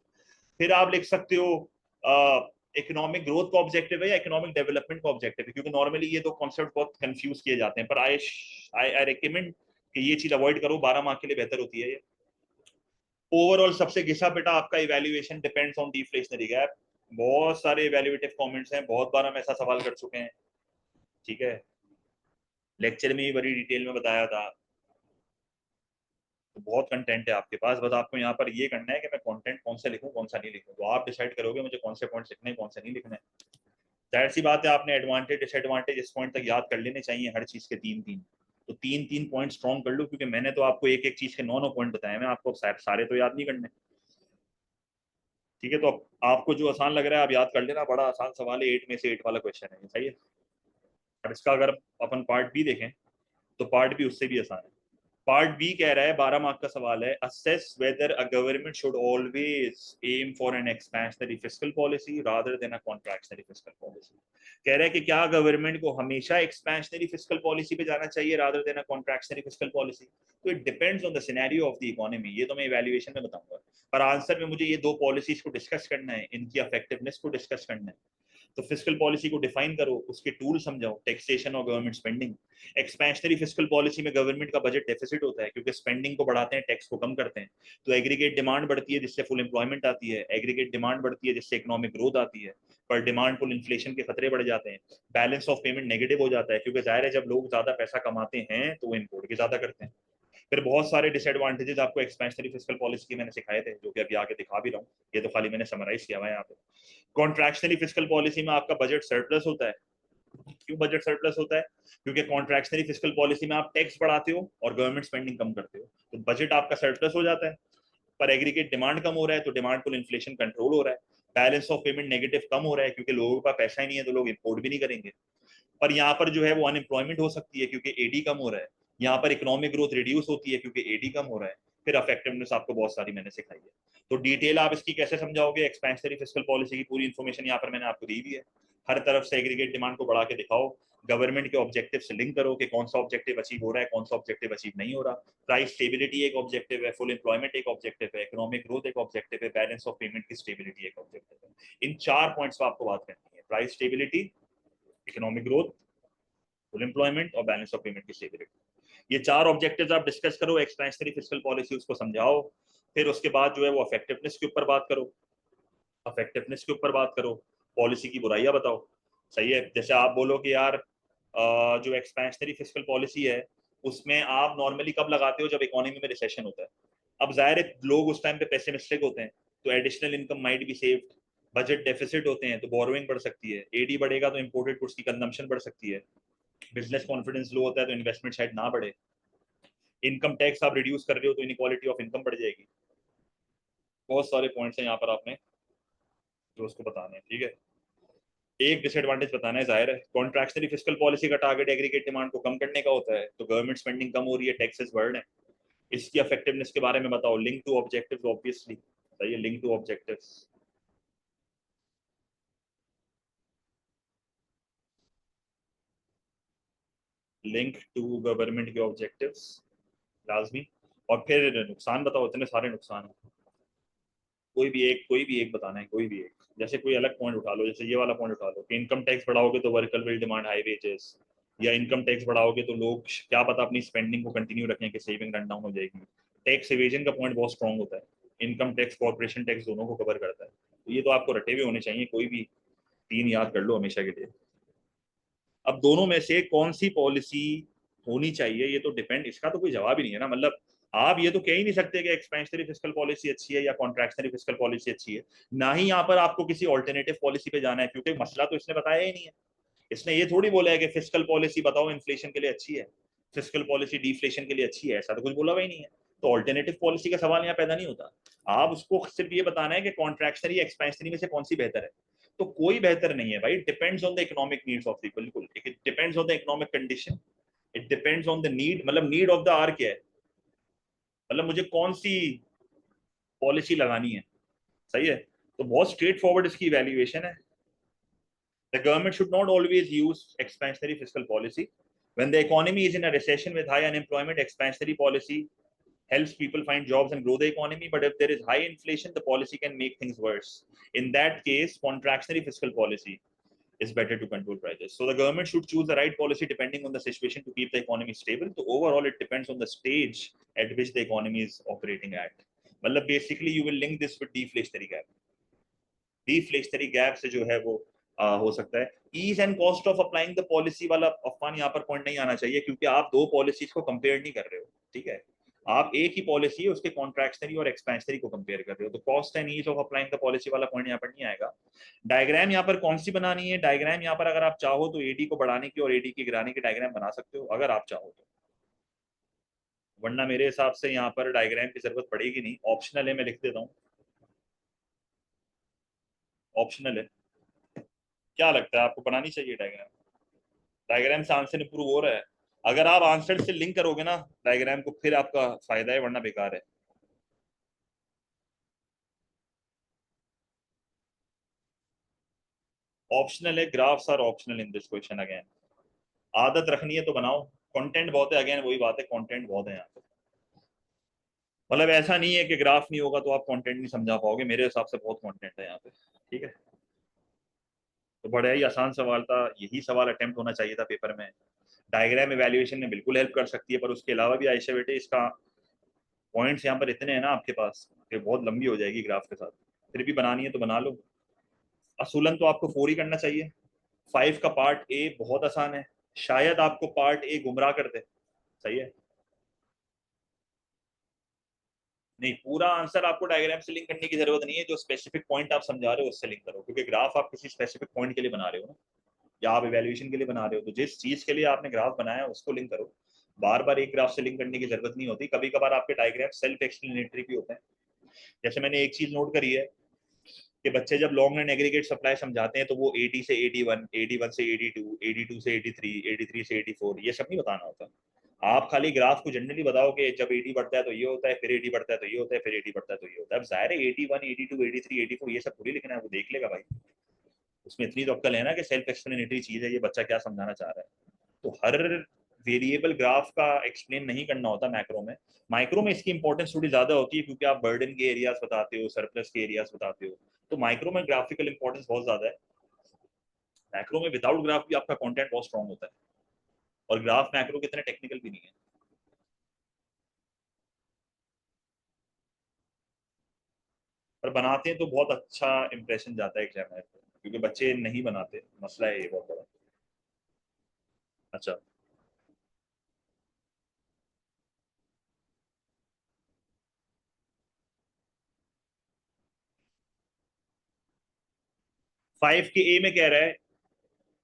फिर आप लिख सकते हो इकोनॉमिक ग्रोथ का ऑब्जेक्टिव है या इकोनॉमिक डेवलपमेंट का ऑब्जेक्टिव है, क्योंकि नॉर्मली ये दो कॉन्सेप्ट बहुत कंफ्यूज किए जाते हैं, पर आई आई रिकमेंड कि ये चीज अवॉइड करो, 12 मार्क के लिए बेहतर होती है ये। ओवरऑल सबसे घिसा पिटा आपका evaluation depends on deflationary gap. बहुत सारे इवैल्यूएटिव कमेंट्स हैं, बहुत बार हम ऐसा सवाल कर चुके हैं। ठीक है, लेक्चर में ही बड़ी डिटेल में बताया था। तो बहुत कंटेंट है आपके पास, बस आपको यहाँ पर ये करना है कि मैं कंटेंट कौन सा लिखूं कौन सा नहीं लिखूं, तो आप डिसाइड करोगे मुझे कौन से पॉइंट्स लिखने हैं कौन से नहीं लिखने हैं। जाहिर सी बात है, आपने एडवांटेज डिसएडवांटेज इस पॉइंट तक याद कर लेने चाहिए हर चीज के तीन तीन। तो तीन तीन पॉइंट स्ट्रॉन्ग कर लो, क्योंकि मैंने तो आपको एक एक चीज के नौ नौ पॉइंट बताए, मैं आपको सारे तो याद नहीं करने। ठीक है, तो आपको जो आसान लग रहा है आप याद कर लेना, बड़ा आसान सवाल है, 8 में से 8 वाला क्वेश्चन है, सही है। अब इसका अगर अपन पार्ट बी देखें तो पार्ट बी उससे भी आसान है। पार्ट बी कह रहा है, 12 मार्क का सवाल है, assess whether a government should always aim for an expansionary fiscal policy rather than a contractionary fiscal policy. कह रहा है कि क्या गवर्नमेंट को हमेशा एक्सपेंशनरी फिस्कल पॉलिसी पे जाना चाहिए rather than a contractionary fiscal policy. तो it depends on the scenario of the economy, ये तो मैं इवैल्यूएशन में बताऊंगा, पर आंसर में मुझे ये दो पॉलिसीज को डिस्कस करना है, इनकी इफेक्टिवनेस को डिस्कस करना है। तो फिस्कल पॉलिसी को डिफाइन करो, उसके टूल समझाओ, टैक्सेशन और government spending. Expansionary fiscal policy में गवर्नमेंट का बजट डेफिसिट होता है क्योंकि स्पेंडिंग को बढ़ाते हैं, टैक्स को कम करते हैं। तो एग्रीगेट डिमांड बढ़ती है जिससे फुल एम्प्लॉयमेंट आती है, एग्रीगेट डिमांड बढ़ती है जिससे इकोनॉमिक ग्रोथ आती है, पर डिमांड पुल इन्फ्लेशन के खतरे बढ़ जाते हैं। बैलेंस ऑफ पेमेंट नेगेटिव हो जाता है क्योंकि जाहिर है जब लोग ज्यादा पैसा कमाते हैं तो वो इम्पोर्ट भी ज्यादा करते हैं। फिर बहुत सारे डिसएडवांटेजेस आपको एक्सपेंशनरी फिस्कल पॉलिसी के मैंने सिखाए थे, जो कि अभी आगे दिखा भी रहा हूँ, ये तो खाली मैंने समराइज किया हुआ है यहाँ पे। कॉन्ट्रैक्शनरी फिस्कल पॉलिसी में आपका बजट सरप्लस होता है। क्यों बजट सरप्लस होता है? क्योंकि कॉन्ट्रैक्शनरी फिस्कल पॉलिसी में आप टैक्स बढ़ाते हो और गवर्नमेंट स्पेंडिंग कम करते हो, तो बजट आपका सरप्लस हो जाता है। पर एग्रीगेट डिमांड कम हो रहा है तो डिमांड पुल इन्फ्लेशन कंट्रोल हो रहा है। बैलेंस ऑफ पेमेंट नेगेटिव कम हो रहा है क्योंकि लोगों का पैसा ही नहीं है तो लोग इंपोर्ट भी नहीं करेंगे। पर यहाँ पर जो है वो अनएम्प्लॉयमेंट हो सकती है क्योंकि एडी कम हो रहा है। यहाँ पर इकोनॉमिक ग्रोथ रिड्यूस होती है क्योंकि एडी कम हो रहा है। फिर अफेक्टिवनेस आपको बहुत सारी मैंने सिखाई है। तो डिटेल आप इसकी कैसे समझाओगे, एक्सपेंशनरी फिस्कल पॉलिसी की पूरी इन्फॉर्मेशन यहाँ पर मैंने आपको दी हुई है। हर तरफ से एग्रीगेट डिमांड को बढ़ा के दिखाओ, गवर्नमेंट के ऑब्जेक्टिव से लिंक करो कि कौन सा ऑब्जेक्टिव अचीव हो रहा है, कौन सा ऑब्जेक्टिव अचीव नहीं हो रहा। प्राइस स्टेबिलिटी एक ऑब्जेक्टिव है, फुल एम्प्लॉयमेंट एक ऑब्जेक्टिव है, इकोनॉमिक ग्रोथ एक ऑब्जेक्टिव है, बैलेंस ऑफ पेमेंट की स्टेबिलिटी एक ऑब्जेक्टिव है। इन 4 पॉइंट्स पर आपको बात करनी है, price stability, economic growth, full employment और बैलेंस ऑफ पेमेंट की स्टेबिलिटी। ये 4 ऑब्जेक्टिव्स आप डिस्कस करो, एक्सपेंशनरी फिस्कल पॉलिसी उसको समझाओ। फिर उसके बाद जो है वो इफेक्टिवनेस के ऊपर बात करो, इफेक्टिवनेस के ऊपर बात करो, पॉलिसी की बुराइयां बताओ। सही है, जैसे आप बोलो कि यार जो एक्सपेंशनरी फिस्कल पॉलिसी है उसमें आप नॉर्मली कब लगाते हो, जब इकोनॉमी में रिसेशन होता है। अब जाहिर है लोग उस टाइम पे पेसिमिस्टिक होते हैं तो additional income might be saved, budget deficit होते हैं तो बोरोइंग बढ़ सकती है, एडी बढ़ेगा तो इंपोर्टेड गुड्स की कंजम्पशन बढ़ सकती है, बिजनेस कॉन्फिडेंस लो होता है तो इन्वेस्टमेंट शायद ना बढ़े, इनकम टैक्स आप रिड्यूस कर रहे हो तो इनइक्वालिटी ऑफ इनकम बढ़ जाएगी। बहुत सारे पॉइंट्स हैं यहाँ पर आपने जो उसको बताने हैं, ठीक है। एक डिसएडवांटेज बताना है, जाहिर है कॉन्ट्रैक्शनरी फिस्कल पॉलिसी का टारगेट एग्रीगेट डिमांड को कम करने का होता है तो गवर्नमेंट स्पेंडिंग कम हो रही है, टैक्सेस बढ़ रहे हैं। इसकी इफेक्टिवनेस के बारे में बताओ, लिंक टू ऑब्जेक्टिव्स ऑब्वियसली, सही है, link to objectives, link to government के ऑब्जेक्टिव्स लाजमी। और फिर नुकसान बताओ, इतने सारे नुकसान हैं, कोई भी एक बताना है, कोई भी एक, जैसे कोई अलग पॉइंट उठा लो, जैसे ये वाला पॉइंट उठा लो कि इनकम टैक्स बढ़ाओगे तो worker will demand high wages, या इनकम टैक्स बढ़ाओगे तो लोग क्या पता अपनी स्पेंडिंग को कंटिन्यू रखें कि सेविंग रन डाउन हो जाएगी। टैक्स इवेजन का पॉइंट बहुत स्ट्रॉन्ग होता है, इनकम टैक्स कॉर्पोरेशन टैक्स दोनों को कवर करता है, तो ये तो आपको रटे हुए होने चाहिए, कोई भी 3 याद कर लो हमेशा के लिए। अब दोनों में से कौन सी पॉलिसी होनी चाहिए ये तो डिपेंड, इसका तो कोई जवाब ही नहीं है ना, मतलब आप ये तो कह ही नहीं सकते कि एक्सपेंशनरी फिस्कल पॉलिसी अच्छी है या कॉन्ट्रैक्शनरी फिस्कल पॉलिसी अच्छी है। ना ही यहाँ पर आपको किसी ऑल्टरनेटिव पॉलिसी पे जाना है क्योंकि मसला तो इसने बताया ही नहीं है। इसने ये थोड़ी बोला है कि फिस्कल पॉलिसी बताओ इन्फ्लेशन के लिए अच्छी है, फिस्कल पॉलिसी डिफ्लेशन के लिए अच्छी है, ऐसा तो कुछ बोला हुआ ही नहीं है। तो ऑल्टरनेटिव पॉलिसी का सवाल यहाँ पैदा नहीं होता। आप उसको सिर्फ ये बताना है कि कॉन्ट्रैक्शनरी एक्सपेंशनरी में से कौन सी बेहतर है। तो कोई बेहतर नहीं है भाई, depends on the economic needs of people, बिल्कुल it depends on the economic condition, it depends on the need, मतलब नीड ऑफ द आर क्या है, मतलब मुझे कौन सी पॉलिसी लगानी है। सही है, तो बहुत स्ट्रेट फॉरवर्ड इसकी इवैल्यूएशन है। The government should not always use expansionary fiscal policy. When the economy is in a recession with high unemployment, expansionary policy helps people find jobs and grow the economy. But if there is high inflation, the policy can make things worse. In that case, contractionary fiscal policy is better to control prices. So the government should choose the right policy depending on the situation to keep the economy stable. So overall, it depends on the stage at which the economy is operating at. मतलब basically you will link this with deflationary gap. Deflationary gap से जो है वो हो सकता है। Ease and cost of applying the policy वाला अफवान यहाँ पर पॉइंट नहीं आना चाहिए क्योंकि आप दो पॉलिसीज को कंपेयर नहीं कर रहे हो, ठीक है। आप एक ही पॉलिसी है उसके कॉन्ट्रैक्शनरी और एक्सपेंशनरी को कंपेयर कर रहे हो, तो cost and ease of applying the policy वाला पॉइंट यहाँ पर नहीं आएगा। डायग्राम यहाँ पर कौन सी बनानी है, डायग्राम यहाँ पर अगर आप चाहो तो एडी को बढ़ाने की और एडी की गिराने की डायग्राम बना सकते हो अगर आप चाहो तो, वरना मेरे हिसाब से यहाँ पर डायग्राम की जरूरत पड़ेगी नहीं, ऑप्शनल है, मैं लिख देता हूँ, ऑप्शनल है। क्या लगता है आपको बनानी चाहिए डायग्राम? डायग्राम से आंसर इंप्रूव हो रहा है, अगर आप आंसर से लिंक करोगे ना डायग्राम को फिर आपका फायदा है, वरना बेकार है। ऑप्शनल है, graphs are optional in this question again. आदत रखनी है तो बनाओ, कंटेंट बहुत है, अगेन वही बात है, कंटेंट बहुत है यहाँ पे। मतलब ऐसा नहीं है कि ग्राफ नहीं होगा तो आप कंटेंट नहीं समझा पाओगे, मेरे हिसाब से बहुत कंटेंट है यहाँ पे, ठीक है। तो बड़ा ही आसान सवाल था, यही सवाल अटेम्प्ट होना चाहिए था पेपर में। डायग्राम इवैल्यूएशन में बिल्कुल हेल्प कर सकती है, पर उसके अलावा भी आयशा बेटे इसका पॉइंट्स यहाँ पर इतने हैं ना आपके पास कि बहुत लंबी हो जाएगी ग्राफ के साथ। फिर भी बनानी है तो बना लो। असूलन तो आपको 4 ही करना चाहिए। 5 का पार्ट ए बहुत आसान है, शायद आपको पार्ट ए गुमराह कर दे। सही है, नहीं पूरा आंसर आपको डायग्राम से लिंक करने की जरूरत नहीं है, जो स्पेसिफिक पॉइंट आप समझा रहे हो उससे लिंक करो, क्योंकि ग्राफ आप किसी स्पेसिफिक पॉइंट के लिए बना रहे हो ना, या आप इवेल्युएशन के लिए बना रहे हो, तो जिस चीज के लिए आपने ग्राफ बनाया उसको लिंक करो। बार बार एक ग्राफ से लिंक करने की जरूरत नहीं होती, कभी कभार आपके डायग्राम सेल्फ एक्सप्लेनेटरी भी होते हैं, जैसे मैंने एक चीज नोट करी है कि बच्चे जब लॉन्ग रन एग्रीगेट सप्लाई समझाते हैं तो वो 80 से 81, 81 से 82, 82 से 83, 83 से 84 ये सब नहीं बताना होता। आप खाली ग्राफ को जनरली बताओ कि जब 80 बढ़ता है तो ये होता है, फिर 80 बढ़ता है तो ये होता है, फिर 80 बढ़ता है तो ये होता है। अब जाहिर है 81, 82, 83, 84 ये सब पूरी लिखना है, वो देख लेगा भाई। उसमें इतनी तो अक्ल है ना कि सेल्फ एक्सप्लेनेटरी चीज है, ये बच्चा क्या समझाना चाह रहा है। तो हर वेरिएबल ग्राफ का एक्सप्लेन नहीं करना होता मैक्रो में। माइक्रो में इसकी इंपॉर्टेंस थोड़ी ज्यादा होती है क्योंकि आप बर्डन के एरियाज बताते हो, सरप्लस के एरियाज बताते हो, तो माइक्रो में ग्राफिकल इंपॉर्टेंस बहुत ज्यादा है। मैक्रो में विदाउट ग्राफ भी आपका कंटेंट बहुत स्ट्रांग होता है, और ग्राफ मैक्रो के इतने टेक्निकल भी नहीं है। पर बनाते हैं तो बहुत अच्छा इंप्रेशन जाता है एग्जामिनर पे, क्योंकि बच्चे नहीं बनाते, मसला है ये बहुत बड़ा। अच्छा, 5 के ए में कह रहा है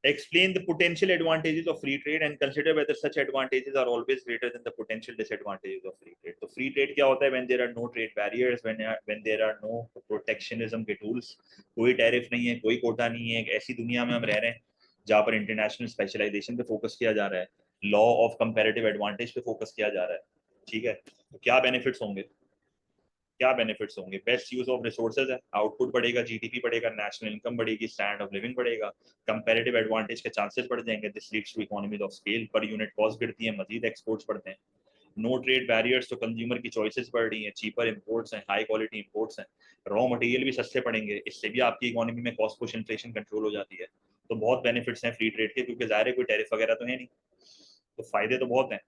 explain the potential advantages of free trade and consider whether such advantages are always greater than the potential disadvantages of free trade। तो free trade क्या होता है? when there are no trade barriers, when there are no protectionism के tools, कोई tariff नहीं है, कोई कोटा नहीं है, एक ऐसी दुनिया में हम रह रहे हैं जहाँ पर इंटरनेशनल स्पेशलाइजेशन पे फोकस किया जा रहा है, लॉ ऑफ कंपैरेटिव एडवांटेज पे फोकस किया जा रहा है। ठीक है, तो क्या बेनिफिट्स होंगे? क्या बेनिफिट्स होंगे? बेस्ट यूज ऑफ रिसोर्सेज है, आउटपुट बढ़ेगा, जीडीपी बढ़ेगा, नेशनल इनकम बढ़ेगी, स्टैंडर्ड ऑफ लिविंग बढ़ेगा, कंपैरेटिव एडवांटेज के चांसेस बढ़ जाएंगे, this leads to economies of scale, per unit cost गिरती है, मजीद एक्सपोर्ट्स बढ़ते हैं। नो ट्रेड बैरियर्स, तो कंज्यूमर की चॉइसेस बढ़ रही हैं, चीपर इंपोर्ट्स हैं, हाई क्वालिटी इंपोर्ट्स हैं, रॉ मटेरियल भी सस्ते पड़ेंगे, इससे भी आपकी इकोनॉमी में कॉस्ट पुश इन्फ्लेशन कंट्रोल हो जाती है। तो बहुत बेनिफिट्स हैं फ्री ट्रेड के, क्योंकि जाहिर है कोई टैरिफ वगैरह तो है नहीं। तो फायदे तो बहुत हैं,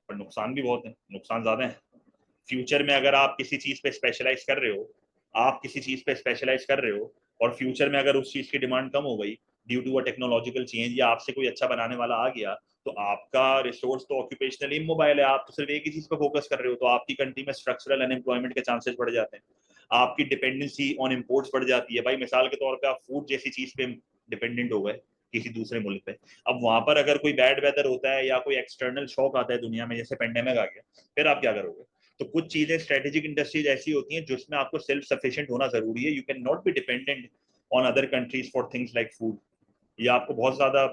पर नुकसान भी बहुत हैं, नुकसान ज्यादा है। फ्यूचर में अगर आप किसी चीज पे स्पेशलाइज कर रहे हो, आप किसी चीज पे स्पेशलाइज कर रहे हो, और फ्यूचर में अगर उस चीज की डिमांड कम हो गई due to a technological change, या आपसे कोई अच्छा बनाने वाला आ गया, तो आपका रिसोर्स तो ऑक्यूपेशनल इमोबाइल है, आप तो सिर्फ एक ही चीज पे फोकस कर रहे हो, तो आपकी कंट्री में स्ट्रक्चरल अनएम्प्लॉयमेंट के चांसेस बढ़ जाते हैं, आपकी डिपेंडेंसी ऑन इम्पोर्ट्स बढ़ जाती है। भाई मिसाल के तौर पे आप फूड जैसी चीज पे डिपेंडेंट हो गए किसी दूसरे मुल्क पे, अब वहां पर अगर कोई बैड वेदर होता है या कोई एक्सटर्नल शॉक आता है दुनिया में, जैसे पेंडेमिक आ गया, फिर आप क्या करोगे? तो कुछ चीजें स्ट्रेटेजिक इंडस्ट्रीज ऐसी होती हैं जिसमें आपको सेल्फ सफिशिएंट होना जरूरी है, you can not be dependent on other countries for things like food. ये आपको बहुत ज्यादा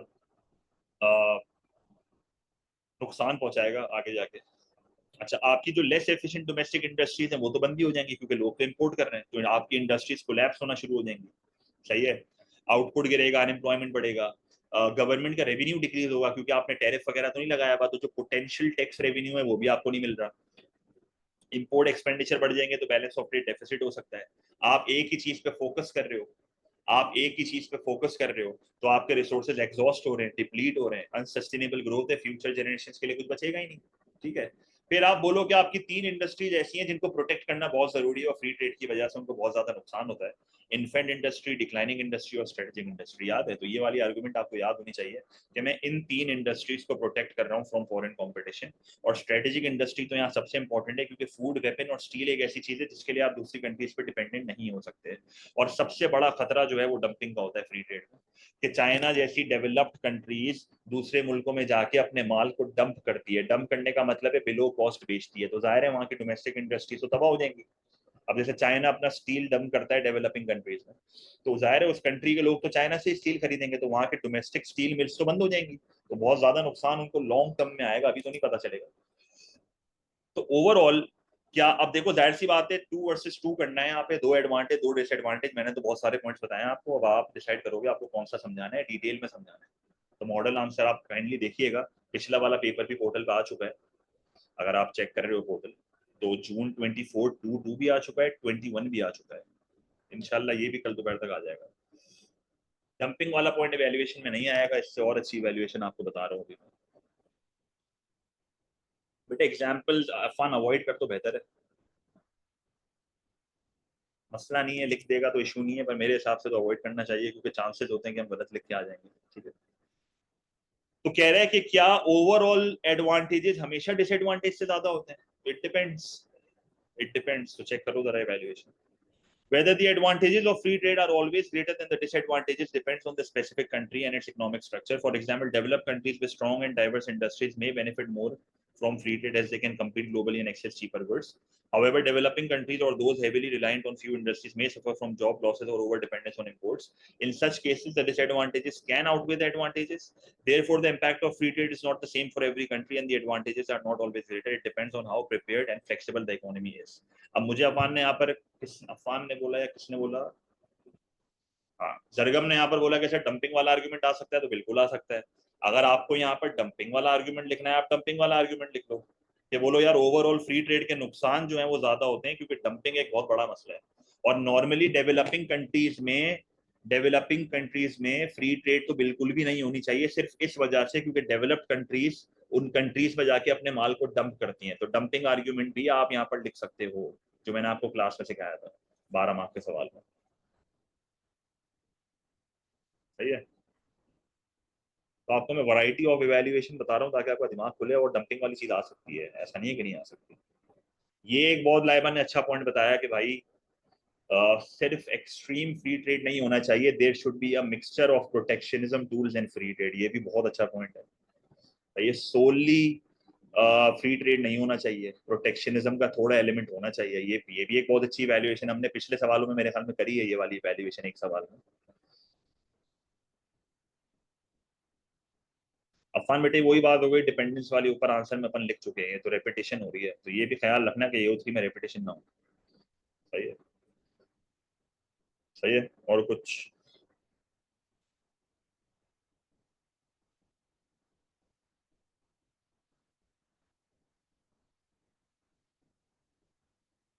नुकसान पहुंचाएगा आगे जाके। अच्छा, आपकी जो लेस एफिशिएंट डोमेस्टिक इंडस्ट्रीज हैं वो तो बंद भी हो जाएंगी, क्योंकि लोग तो इम्पोर्ट कर रहे हैं, तो आपकी इंडस्ट्रीज कोलैप्स होना शुरू हो जाएंगी। सही है, आउटपुट गिरेगा, अनएम्प्लॉयमेंट बढ़ेगा, गवर्नमेंट का रेवेन्यू डिक्रीज होगा, क्योंकि आपने टैरिफ वगैरह तो नहीं लगाया हुआ, तो जो पोटेंशियल टैक्स रेवेन्यू है वो भी आपको नहीं मिल रहा। इंपोर्ट एक्सपेंडिचर बढ़ जाएंगे तो बैलेंस ऑफ ट्रेड डेफिसिट हो सकता है। आप एक ही चीज पे फोकस कर रहे हो, आप एक ही चीज पे फोकस कर रहे हो, तो आपके रिसोर्सेज एग्जॉस्ट हो रहे हैं, डिप्लीट हो रहे हैं, अनसस्टेनेबल ग्रोथ है, फ्यूचर जनरेशन के लिए कुछ बचेगा ही नहीं। ठीक है, फिर आप बोलो कि आपकी 3 इंडस्ट्रीज ऐसी हैं जिनको प्रोटेक्ट करना बहुत जरूरी है और फ्री ट्रेड की वजह से उनको बहुत ज्यादा नुकसान होता है, इन्फेंट इंडस्ट्री, डिक्लाइनिंग इंडस्ट्री और स्ट्रेटेजिक इंडस्ट्री। याद है? तो ये वाली आर्गुमेंट आपको याद होनी चाहिए कि मैं इन 3 इंडस्ट्रीज को प्रोटेक्ट कर रहा हूँ फ्रॉम फॉरेन कॉम्पिटिशन। और स्ट्रेटेजिक इंडस्ट्री तो यहाँ सबसे इंपॉर्टेंट है, क्योंकि फूड, वेपन और स्टील एक ऐसी चीज है जिसके लिए आप दूसरी कंट्रीज पर डिपेंडेंट नहीं हो सकते। और सबसे बड़ा खतरा जो है वो डंपिंग का होता है फ्री ट्रेड में, कि चाइना जैसी डेवलप्ड कंट्रीज दूसरे मुल्कों में जाके अपने माल को डंप करती है, डंप करने का मतलब है बिलो कॉस्ट बेचती है, तो जाहिर है वहां की डोमेस्टिक इंडस्ट्री तो तबाह हो जाएंगी। अब जैसे चाइना अपना स्टील डंप करता है डेवलपिंग कंट्रीज में, तो जाहिर है उस कंट्री के लोग तो चाइना से स्टील खरीदेंगे, तो वहां के डोमेस्टिक स्टील मिल्स तो बंद हो जाएंगी, तो बहुत ज्यादा नुकसान उनको लॉन्ग टर्म में आएगा, अभी तो नहीं पता चलेगा। तो ओवरऑल क्या, अब देखो जाहिर सी बात है 2 वर्सेस 2 करना है यहाँ पे, 2 एडवांटेज 2 डिसएडवांटेज, मैंने तो बहुत सारे पॉइंट्स बताए हैं आपको, अब आप डिसाइड करोगे आपको कौन सा समझाना है, डिटेल में समझाना है। तो मॉडल आंसर आप काइंडली देखिएगा, पिछला वाला पेपर भी पोर्टल पे आ चुका है, अगर आप चेक कर रहे हो पोर्टल, तो जून 24 2 भी आ चुका है, 21 भी आ चुका है, इंशाल्लाह ये भी कल दोपहर तक आ जाएगा। डंपिंग वाला पॉइंट वैल्यूएशन में नहीं आएगा, इससे और अच्छी वैल्यूएशन आपको बता रहा हूँ अभी मैं। बेटा एग्जाम्पल्स फन अवॉइड कर तो बेहतर है, मसला नहीं है, लिख देगा तो इशू नहीं है, पर मेरे हिसाब से तो अवॉइड करना चाहिए, क्योंकि चांसेस होते हैं कि हम गलत लिख के आ जाएंगे। ठीक है, तो कह रहे हैं कि क्या ओवरऑल एडवांटेजेस हमेशा डिसएडवांटेज से ज्यादा होते हैं? इट डिपेंड्स, इट डिपेंड्स, तो चेक करो जरा evaluation. Whether the advantages of free trade are always greater than the disadvantages depends on the specific country and its economic structure. For example, developed countries with strong and diverse industries may benefit more from free trade as they can compete globally and access cheaper goods. However, developing countries or those heavily reliant on few industries may suffer from job losses or over dependence on imports. In such cases, the disadvantages can outweigh the advantages. Therefore, the impact of free trade is not the same for every country and the advantages are not always greater. It depends on how prepared and flexible the economy is. अब मुझे अफान ने यहाँ पर अफान ने बोला या किसने बोला, हाँ जरगम ने यहाँ पर बोला कि सर डंपिंग वाला आर्गुमेंट आ सकता है, तो बिल्कुल आ सकता है। अगर आपको यहाँ पर डंपिंग वाला आर्गुमेंट लिखना है, आप डंपिंग वाला आर्गुमेंट लिख लो कि बोलो यार ओवरऑल फ्री ट्रेड के नुकसान जो है वो ज्यादा होते हैं क्योंकि डंपिंग एक बहुत बड़ा मसला है। और नॉर्मली डेवलपिंग कंट्रीज में फ्री ट्रेड तो बिल्कुल भी नहीं होनी चाहिए, सिर्फ इस वजह से क्योंकि डेवलप्ड कंट्रीज उन कंट्रीज में जाके अपने माल को डंप करती हैं। तो डंपिंग आर्ग्यूमेंट भी आप यहाँ पर लिख सकते हो, जो मैंने आपको क्लास में सिखाया था 12 मार्क के सवाल में। सही है, तो आपको मैं वैरायटी ऑफ इवैल्यूएशन बता रहा हूँ ताकि आपका दिमाग खुले, और डंपिंग वाली चीज आ सकती है, ऐसा नहीं है कि नहीं आ सकती। ये एक बहुत लाइबा ने अच्छा पॉइंट बताया कि भाई सिर्फ एक्सट्रीम फ्री ट्रेड नहीं होना चाहिए, there should be a mixture of protectionism tools and free trade. ये भी बहुत अच्छा पॉइंट है। तो ये सोली फ्री ट्रेड नहीं होना चाहिए, प्रोटेक्शनिज्म का थोड़ा एलिमेंट होना चाहिए। ये भी एक बहुत अच्छी वैल्यूएशन हमने पिछले सवालों में मेरे ख्याल में करी है, ये वाली वैल्यूएशन एक सवाल में। अफान बेटे वही बात हो गई डिपेंडेंस वाली, ऊपर आंसर में अपन लिख चुके हैं, तो रेपिटेशन हो रही है, तो ये भी ख्याल रखना कि AO3 में रेपिटेशन ना हो। सही है, सही है। और कुछ?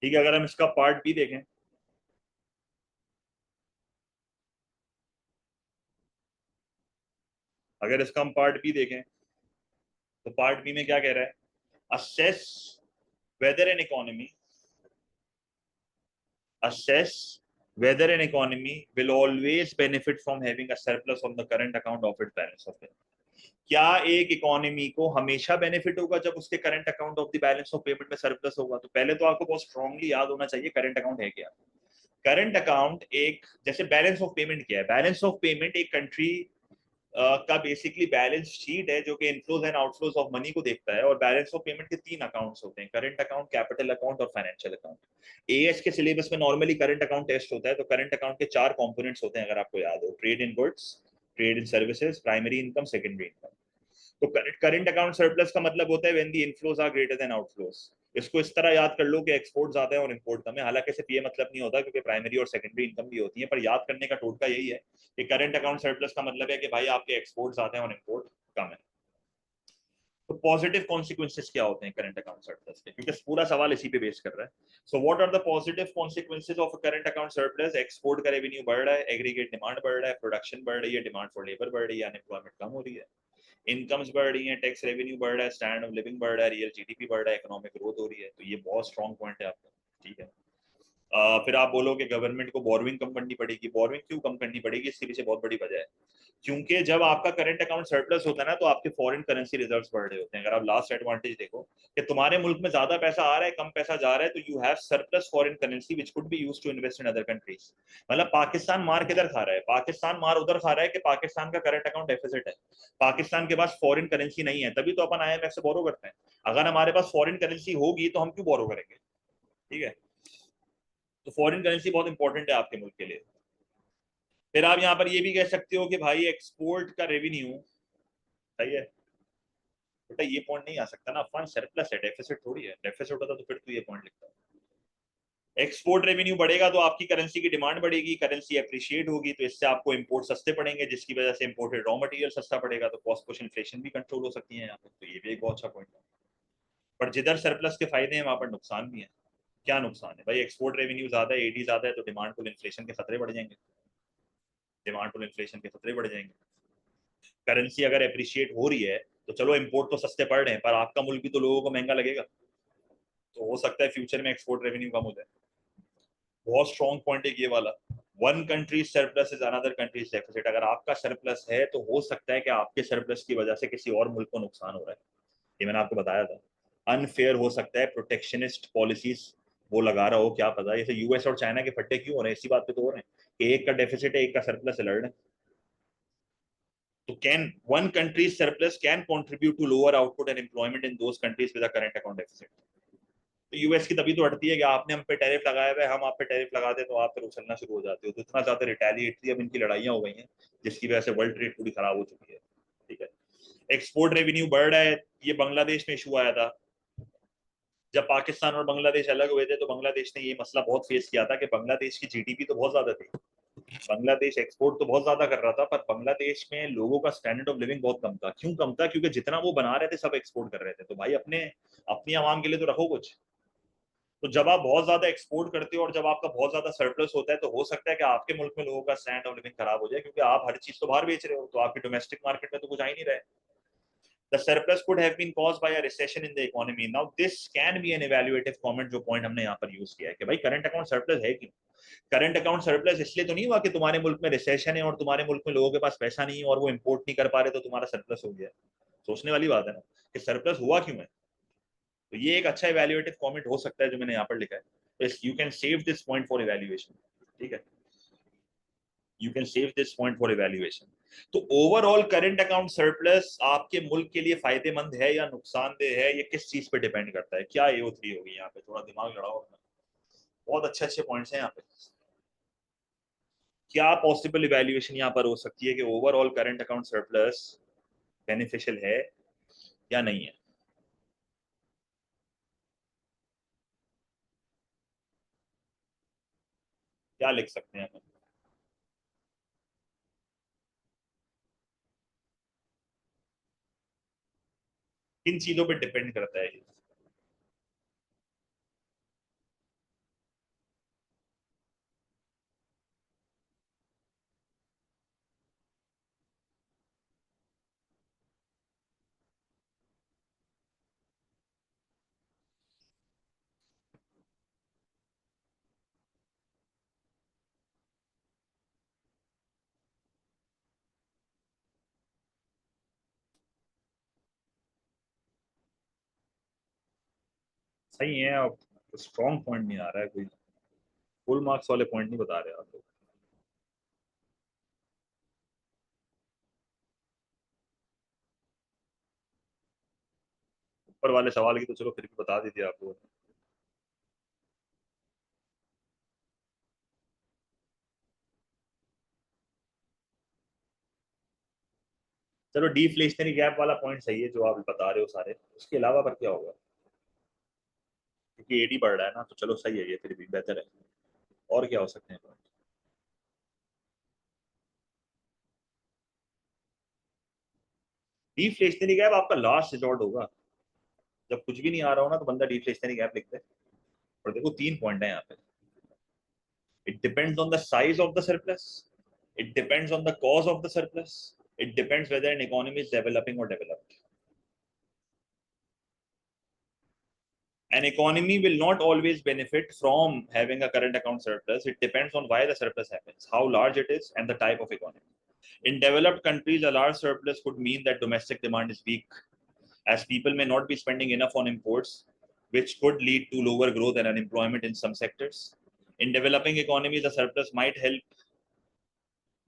ठीक है, अगर हम इसका पार्ट बी देखें, अगर इसका हम पार्ट बी देखें तो पार्ट बी में क्या कह रहा है? Assess whether an economy assess whether an economy will always benefit from having a surplus on the current account of its balance of payment। क्या एक इकोनॉमी को हमेशा बेनिफिट होगा जब उसके current account of the balance of payment में surplus होगा? तो पहले तो आपको बहुत स्ट्रांगली याद होना चाहिए करंट अकाउंट है क्या। करंट अकाउंट एक, जैसे बैलेंस ऑफ पेमेंट क्या है? बैलेंस ऑफ पेमेंट एक कंट्री का बेसिकली बैलेंस शीट है जो कि inflows and outflows of money को देखता है। और बैलेंस ऑफ पेमेंट के 3 अकाउंट्स होते हैं, करंट अकाउंट, कैपिटल अकाउंट और फाइनेंशियल अकाउंट। एएस के सिलेबस में नॉर्मली करंट अकाउंट टेस्ट होता है। तो करंट अकाउंट के 4 कंपोनेंट्स होते हैं अगर आपको याद हो, trade in goods, trade in services, primary income, secondary income. तो करंट अकाउंट सरप्लस का मतलब होता है when the inflows are greater than outflows. इसको इस तरह याद कर लो कि एक्सपोर्ट ज्यादा है और इंपोर्ट कम है। हालांकि सिर्फ ये मतलब नहीं होता क्योंकि प्राइमरी और सेकेंडरी इनकम भी होती है, पर याद करने का टोटका यही है कि करंट अकाउंट सरप्लस का मतलब है कि भाई आपके एक्सपोर्ट ज्यादा है और इंपोर्ट कम है। तो पॉजिटिव कॉन्सिक्वेंसेस क्या होते हैं करंट अकाउंट सरप्लस के, क्योंकि पूरा सवाल इसी पे बेस कर रहा है। So what are the positive consequences of current account surplus? Export का रेवेन्यू बढ़ रहा है, एग्रीगेट डिमांड बढ़ रहा है, प्रोडक्शन बढ़ रही है, डिमांड फॉर लेबर बढ़ रही है, अनएम्प्लॉयमेंट कम हो रही है, इनकम्स बढ़ रही है, टैक्स रेवेन्यू बढ़ रहा है, स्टैंडर्ड ऑफ लिविंग बढ़ रहा है, रियल जीडीपी बढ़ रहा है, इकोनॉमिक ग्रोथ हो रही है। तो ये बहुत स्ट्रॉन्ग पॉइंट है आपका। ठीक है, फिर आप बोलो कि गवर्नमेंट को बोरोइंग कम करनी पड़ेगी। बोरोइंग क्यों कम करनी पड़ेगी? इसके पीछे बहुत बड़ी वजह है, क्योंकि जब आपका करंट अकाउंट सरप्लस होता है ना तो आपके फॉरेन करेंसी रिजर्व्स बढ़ रहे होते हैं। अगर आप लास्ट एडवांटेज देखो कि तुम्हारे मुल्क में ज्यादा पैसा आ रहा है, कम पैसा जा रहा है, तो you have surplus foreign currency which could be used to invest in other countries. मतलब पाकिस्तान मार किधर खा रहा है? पाकिस्तान मार उधर खा रहा है कि पाकिस्तान का करंट अकाउंट डेफिसिट है, पाकिस्तान के पास फॉरेन करेंसी नहीं है, तभी तो अपन IMF से बोरो करते हैं। अगर हमारे पास फॉरेन करेंसी होगी तो हम क्यों बोरो करेंगे? ठीक है, तो फॉरेन करेंसी बहुत इंपॉर्टेंट है आपके मुल्क के लिए। फिर आप यहाँ पर ये भी कह सकते हो कि भाई एक्सपोर्ट का रेवेन्यू, सही है बेटा, ये पॉइंट नहीं आ सकता ना, फंड सरप्लस है, डेफिसिट थोड़ी है। डेफिसिट होता तो फिर तो ये पॉइंट लिखता। एक्सपोर्ट रेवेन्यू बढ़ेगा तो आपकी करेंसी की डिमांड बढ़ेगी, करेंसी अप्रिशिएट होगी तो इससे आपको इंपोर्ट सस्ते पड़ेंगे, जिसकी वजह से इंपोर्टेड रॉ मटेरियल सस्ता पड़ेगा, तो कॉस्ट पुश इन्फ्लेशन भी कंट्रोल हो सकती है यहाँ पर। तो ये भी एक बहुत अच्छा पॉइंट है। पर जिधर सरप्लस के फायदे हैं वहां पर नुकसान भी है। क्या नुकसान है भाई? एक्सपोर्ट रेवेन्यू ज्यादा है, AD ज्यादा है, तो डिमांड पुल इन्फ्लेशन के खतरे बढ़ जाएंगे, डिमांड पुल इन्फ्लेशन के खतरे बढ़ जाएंगे। करेंसी अगर अप्रिशिएट हो रही है तो चलो इंपोर्ट तो सस्ते पड़ रहे हैं, पर आपका मुल्क भी तो लोगों को महंगा लगेगा, तो हो सकता है फ्यूचर में एक्सपोर्ट रेवेन्यू कम हो जाए। बहुत स्ट्रॉन्ग पॉइंट है ये वाला, one country surplus is another country deficit. अगर आपका सरप्लस है तो हो सकता है कि आपके सरप्लस की वजह से किसी और मुल्क को नुकसान हो रहा है। ये मैंने आपको बताया था, अनफेयर हो सकता है, प्रोटेक्शनिस्ट पॉलिसीज वो लगा रहा हो, क्या पता। जैसे US और चाइना के फट्टे क्यों हो रहे हैं? इसी बात पे तो हो रहे हैं कि एक का डेफिसिट है, एक का सरप्लस है, लड़ रहे हैं। तो can one country surplus can contribute to lower output and employment in those countries with a current account deficit. तो यूएस की तभी तो अड़ती है कि आपने हम पे टैरिफ लगाया हुआ है, हम आप पे टैरिफ लगा दे तो आप फिर उछलना शुरू हो जाते हो। तो इतना ज्यादा रिटेलिएटरी अब इनकी लड़ाइयां हो गई हैं जिसकी वजह से वर्ल्ड ट्रेड पूरी खराब हो चुकी है। ठीक है, एक्सपोर्ट रेवेन्यू बढ़ रहा है। ये बांग्लादेश में इशू आया था जब पाकिस्तान और बांग्लादेश अलग हुए थे, तो बांग्लादेश ने ये मसला बहुत फेस किया था कि बांग्लादेश की जीडीपी तो बहुत ज्यादा थी, बांग्लादेश एक्सपोर्ट तो बहुत ज्यादा कर रहा था, पर बांग्लादेश में लोगों का स्टैंडर्ड ऑफ लिविंग बहुत कम था। क्यों कम था? क्योंकि जितना वो बना रहे थे सब एक्सपोर्ट कर रहे थे। तो भाई अपने अपनी आवाम के लिए तो रखो कुछ। तो जब आप बहुत ज्यादा एक्सपोर्ट करते हो और जब आपका बहुत ज्यादा सरप्लस होता है, तो हो सकता है कि आपके मुल्क में लोगों का स्टैंड ऑफ लिविंग खराब हो जाए, क्योंकि आप हर चीज तो बाहर बेच रहे हो, तो आपकी डोमेस्टिक मार्केट में तो कुछ आ ही नहीं रहा है। The surplus could have been caused by a recession in the economy. Now this can be an evaluative comment, जो पॉइंट हमने यहाँ पर यूज किया है कि भाई करंट अकाउंट सरप्लस है क्यों? करंट अकाउंट सरप्लस इसलिए तो नहीं हुआ कि तुम्हारे मुल्क में रिसेशन है और तुम्हारे मुल्क में लोगों के पास पैसा नहीं है और वो इंपोर्ट नहीं कर पा रहे तो तुम्हारा सरप्लस हो गया। सोचने वाली बात है ना कि सरप्लस हुआ क्यों है। तो ये एक अच्छा इवेल्युएटिव कमेंट हो सकता है जो मैंने यहाँ पर लिखा है। You can save this point for evaluation. ठीक है, you can save this point for evaluation. तो ओवरऑल करंट अकाउंट सरप्लस आपके मुल्क के लिए फायदेमंद है या नुकसानदेह है, ये किस चीज पे डिपेंड करता है? क्या AO3 होगी यहाँ पे? थोड़ा दिमाग लड़ाओ अपना। बहुत अच्छे अच्छे पॉइंट्स हैं यहाँ पे। क्या पॉसिबल इवेल्युएशन यहाँ पर हो सकती है कि overall current account surplus beneficial है या नहीं है? क्या लिख सकते हैं हम? किन चीजों पे डिपेंड करता है ये? सही है। अब स्ट्रॉन्ग पॉइंट नहीं आ रहा है कोई, फुल मार्क्स वाले पॉइंट नहीं बता रहे आप लोग। ऊपर वाले सवाल की तो चलो फिर भी बता दीजिए आपको। चलो डिफ्लेशनरी गैप वाला पॉइंट सही है जो आप बता रहे हो सारे, उसके अलावा पर क्या होगा? क्योंकि एडी बढ़ रहा है ना, तो चलो सही है, ये फिर भी बेहतर है। और क्या हो सकते हैं पॉइंट? डिफ्लेशनरी गैप आपका लास्ट रिजॉर्ट होगा। जब कुछ भी नहीं आ रहा हो ना तो बंदा डिफ्लेशनरी गैप लिखता है। और देखो 3 पॉइंट है यहाँ पे। It depends on the size of the surplus, it depends on the cause of the surplus, it depends whether an economy is developing और developed. An economy will not always benefit from having a current account surplus. It depends on why the surplus happens, how large it is, and the type of economy. In developed countries, a large surplus could mean that domestic demand is weak, as people may not be spending enough on imports, which could lead to lower growth and unemployment in some sectors. In developing economies, a surplus might help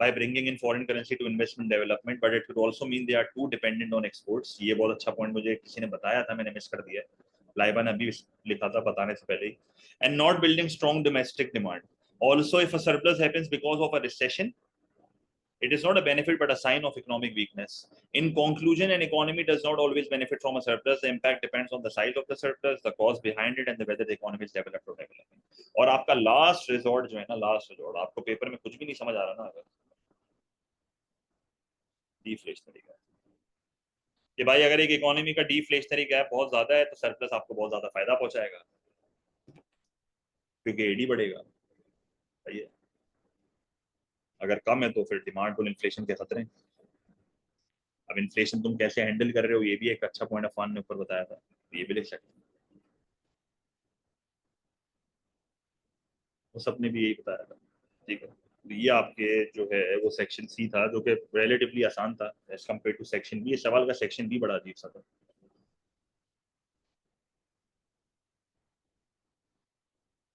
by bringing in foreign currency to investment development, but it could also mean they are too dependent on exports. ये बहुत अच्छा point मुझे किसी ने बताया था, मैंने miss कर दिया। लाइबा ने अभी लिखा था बताने से पहले ही। And not building strong domestic demand. Also, if a surplus happens because of a recession, it is not a benefit but a sign of economic weakness. In conclusion, an economy does not always benefit from a surplus. The impact depends on the size of the surplus, the cause behind it, and the whether the economy is developed or developing. और आपका last resort जो है ना, last resort आपको paper में कुछ भी नहीं समझ आ रहा ना अगर, डिफ्लेशनरी गैप। कि भाई अगर एक इकोनॉमी का डिफ्लेशनरी गैप बहुत ज्यादा है तो सरप्लस आपको बहुत ज्यादा फायदा पहुंचाएगा, क्योंकि एडी बढ़ेगा। सही है। अगर कम है तो फिर डिमांड पुल इन्फ्लेशन के खतरे हैं। अब इन्फ्लेशन तुम कैसे हैंडल कर रहे हो, ये भी एक अच्छा पॉइंट ऑफ फान ने ऊपर बताया था, तो ये भी लिख सकते हैं। वो सबने भी यही बताया था। ठीक है, तो ये आपके जो है वो सेक्शन सी था, जो कि रिलेटिवली आसान था as compare to section B. इस सवाल का सेक्शन बी बड़ा अजीब सा था।